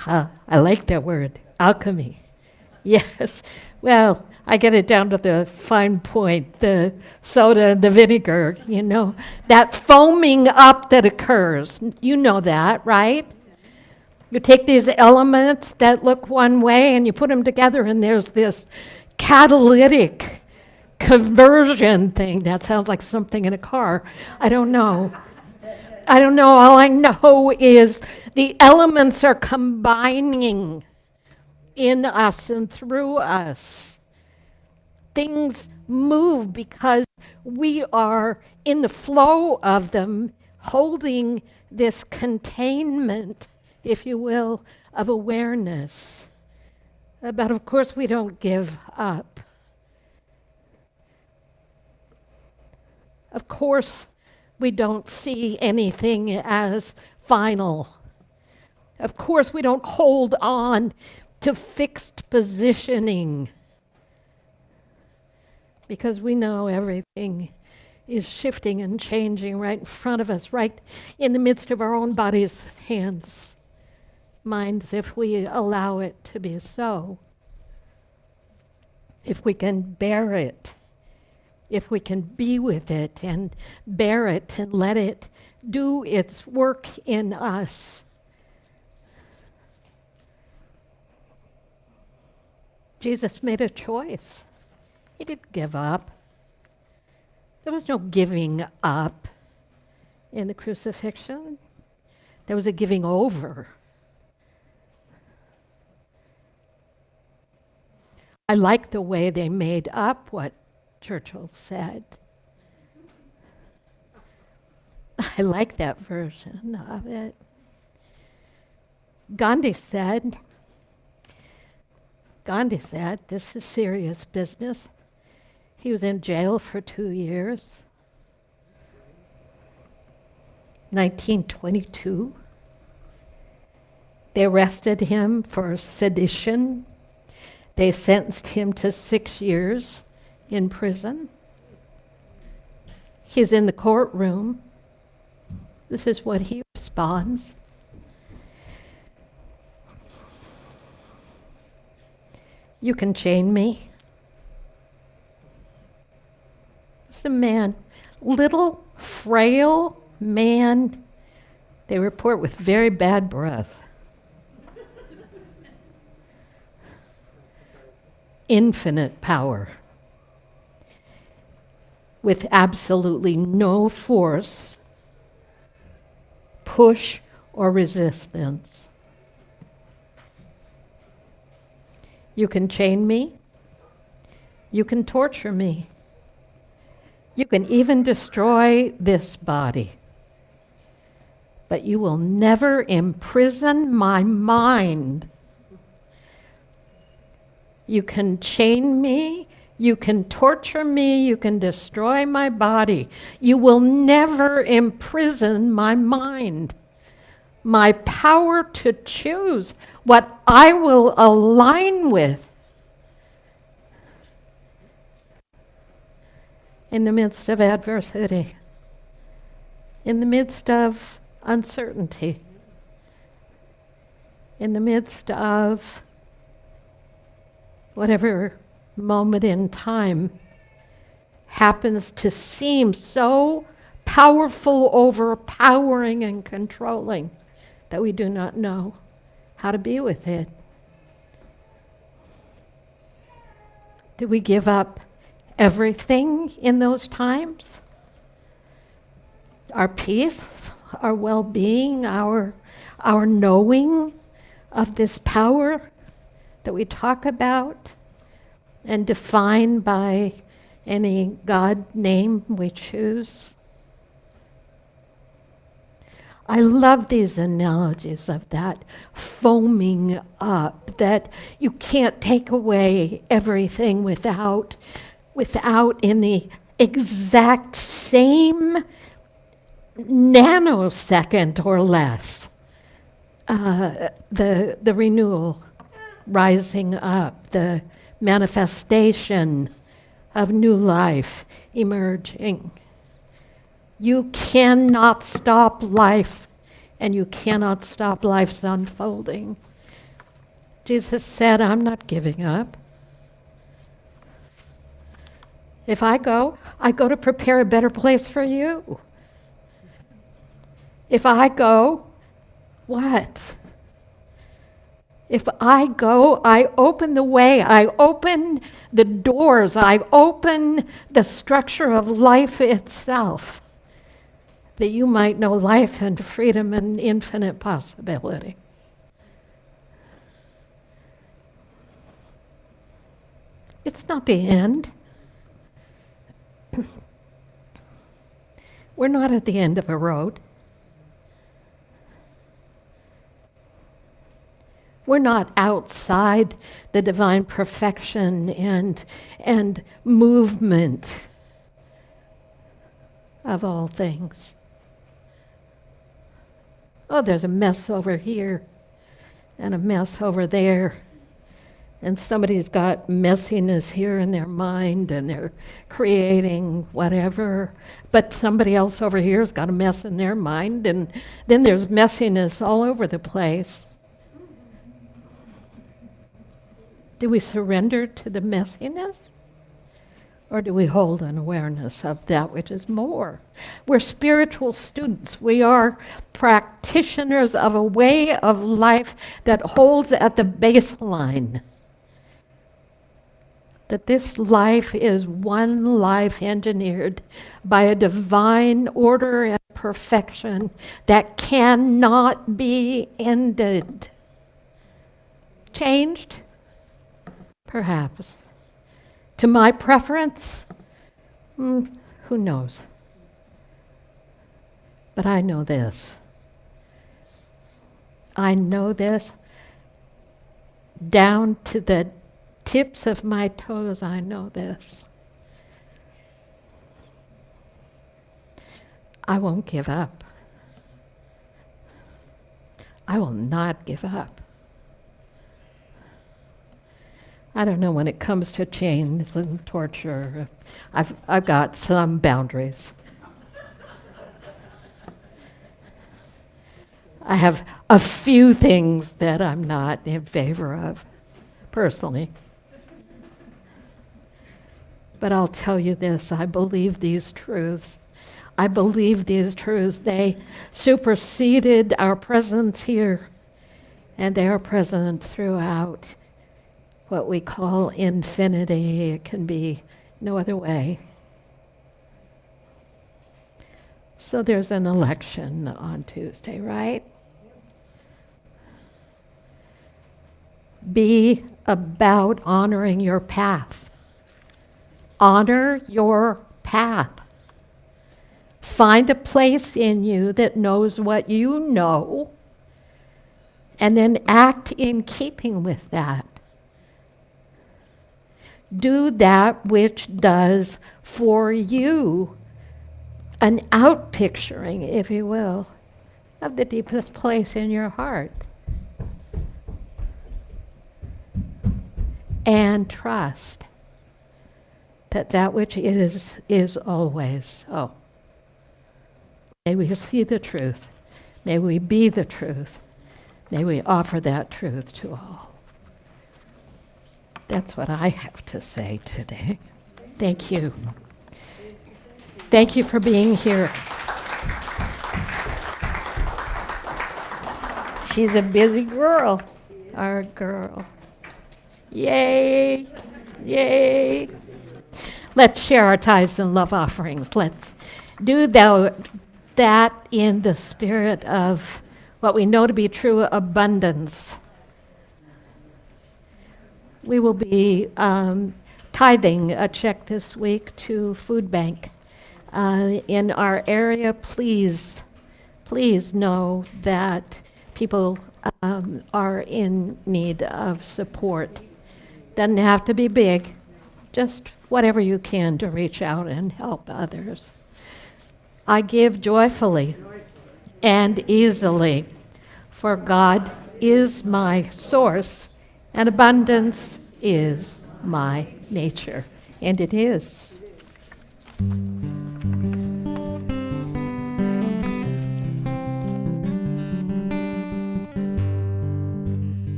I like that word. Alchemy. Yes. Well, I get it down to the fine point, the soda and the vinegar, that foaming up that occurs. You know that, right? You take these elements that look one way and you put them together and there's this catalytic conversion thing. That sounds like something in a car. I don't know. All I know is the elements are combining in us and through us. Things move because we are in the flow of them, holding this containment, if you will, of awareness. But of course, we don't give up. Of course, we don't see anything as final. Of course, we don't hold on to fixed positioning because we know everything is shifting and changing right in front of us, right in the midst of our own bodies, hands, minds, if we allow it to be so. If we can bear it, if we can be with it and bear it and let it do its work in us. Jesus made a choice. He didn't give up. There was no giving up in the crucifixion. There was a giving over. I like the way they made up what Churchill said. I like that version of it. Gandhi said, this is serious business. He was in jail for 2 years. 1922. They arrested him for sedition. They sentenced him to 6 years in prison. He's in the courtroom. This is what he responds. You can chain me. It's a man, little, frail man, they report with very bad breath. Infinite power. With absolutely no force, push, or resistance. You can chain me. You can torture me. You can even destroy this body. But you will never imprison my mind. You can chain me. You can torture me. You can destroy my body. You will never imprison my mind. My power to choose what I will align with in the midst of adversity, in the midst of uncertainty, in the midst of whatever moment in time happens to seem so powerful, overpowering, and controlling that we do not know how to be with it. Do we give up everything in those times? Our peace, our well-being, our knowing of this power that we talk about and define by any God name we choose? I love these analogies of that foaming up, that you can't take away everything without in the exact same nanosecond or less, the renewal rising up, the manifestation of new life emerging. You cannot stop life, and you cannot stop life's unfolding. Jesus said, I'm not giving up. If I go to prepare a better place for you. If I go, what? If I go, I open the way, I open the doors, I open the structure of life itself, that you might know life and freedom and infinite possibility. It's not the end. We're not at the end of a road. We're not outside the divine perfection and movement of all things. Oh, there's a mess over here and a mess over there. And somebody's got messiness here in their mind and they're creating whatever. But somebody else over here's got a mess in their mind, and then there's messiness all over the place. Do we surrender to the messiness? Or do we hold an awareness of that which is more? We're spiritual students. We are practitioners of a way of life that holds at the baseline that this life is one life engineered by a divine order and perfection that cannot be ended. Changed? Perhaps. To my preference? Who knows? But I know this. I know this down to the tips of my toes. I know this. I won't give up. I will not give up. I don't know, when it comes to chains and torture, I've got some boundaries. I have a few things that I'm not in favor of, personally. But I'll tell you this, I believe these truths. I believe these truths. They superseded our presence here, and they are present throughout what we call infinity. It can be no other way. So there's an election on Tuesday, right? Be about honoring your path. Honor your path. Find a place in you that knows what you know, and then act in keeping with that. Do that which does for you an outpicturing, if you will, of the deepest place in your heart. And trust that that which is always so. May we see the truth. May we be the truth. May we offer that truth to all. That's what I have to say today. Thank you. Thank you for being here. She's a busy girl, our girl. Yay, yay. Let's share our tithes and love offerings. Let's do that in the spirit of what we know to be true abundance. We will be tithing a check this week to Food Bank. In our area, please know that people are in need of support. Doesn't have to be big, just whatever you can to reach out and help others. I give joyfully and easily, for God is my source, and abundance is my nature. And it is.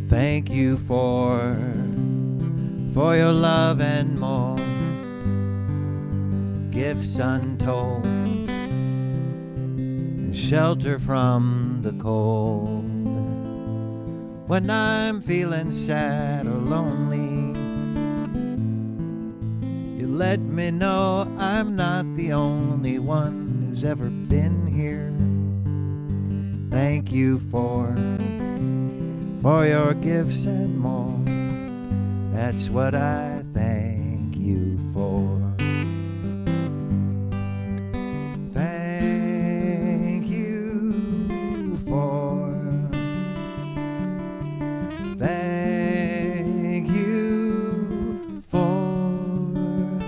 Thank you for your love and more, gifts untold, and shelter from the cold. When I'm feeling sad or lonely, you let me know I'm not the only one who's ever been here. Thank you for your gifts and more. That's what I thank you for. Thank you for. Thank you for.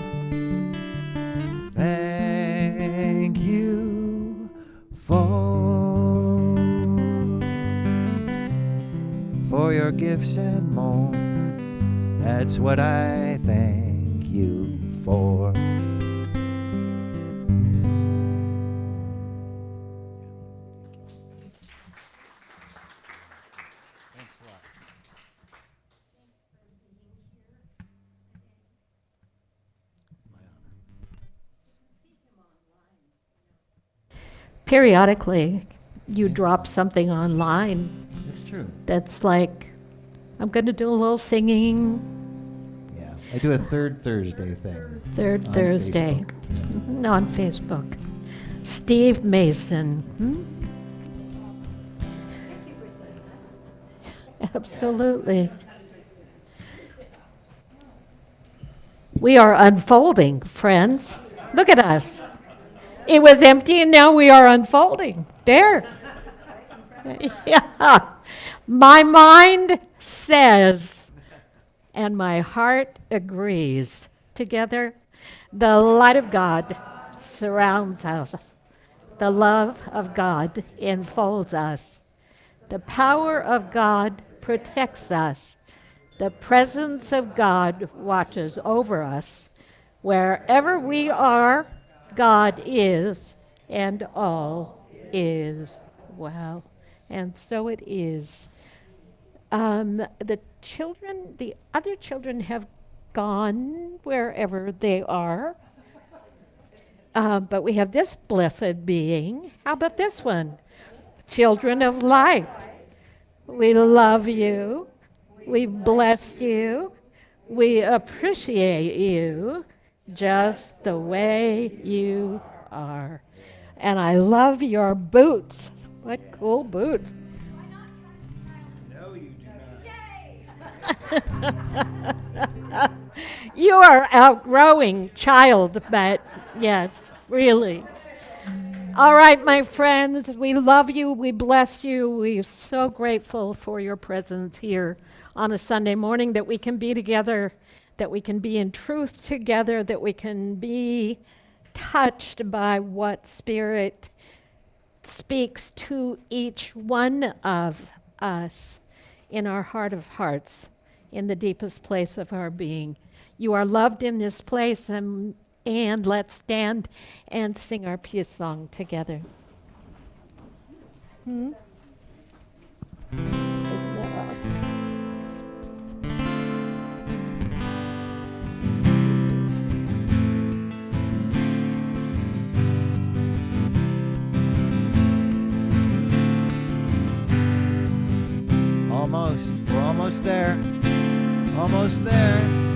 Thank you for your gifts and more. That's what I thank you for. Thanks a lot. My honor. Periodically, you drop something online It's true. that's like, I'm going to do a little singing, Yeah. I do a third Thursday thing. third on Thursday. Facebook. Mhm, on Facebook. Steve Mason. Absolutely. We are unfolding, friends. Look at us. It was empty and now we are unfolding. There. Yeah. My mind says, and my heart agrees. Together, the light of God surrounds us. The love of God enfolds us. The power of God protects us. The presence of God watches over us. Wherever we are, God is, and all is well. And so it is. The other children have gone wherever they are. But we have this blessed being. How about this one? Children of light. We love you. We bless you. We appreciate you just the way you are. And I love your boots. What cool boots. No, you do not. You are outgrowing child, but yes, really. All right, my friends, we love you. We bless you. We're so grateful for your presence here on a Sunday morning, that we can be together, that we can be in truth together, that we can be touched by what Spirit speaks to each one of us in our heart of hearts, in the deepest place of our being. You are loved in this place, and let's stand and sing our peace song together. Taking that off. Almost. We're almost there. Almost there.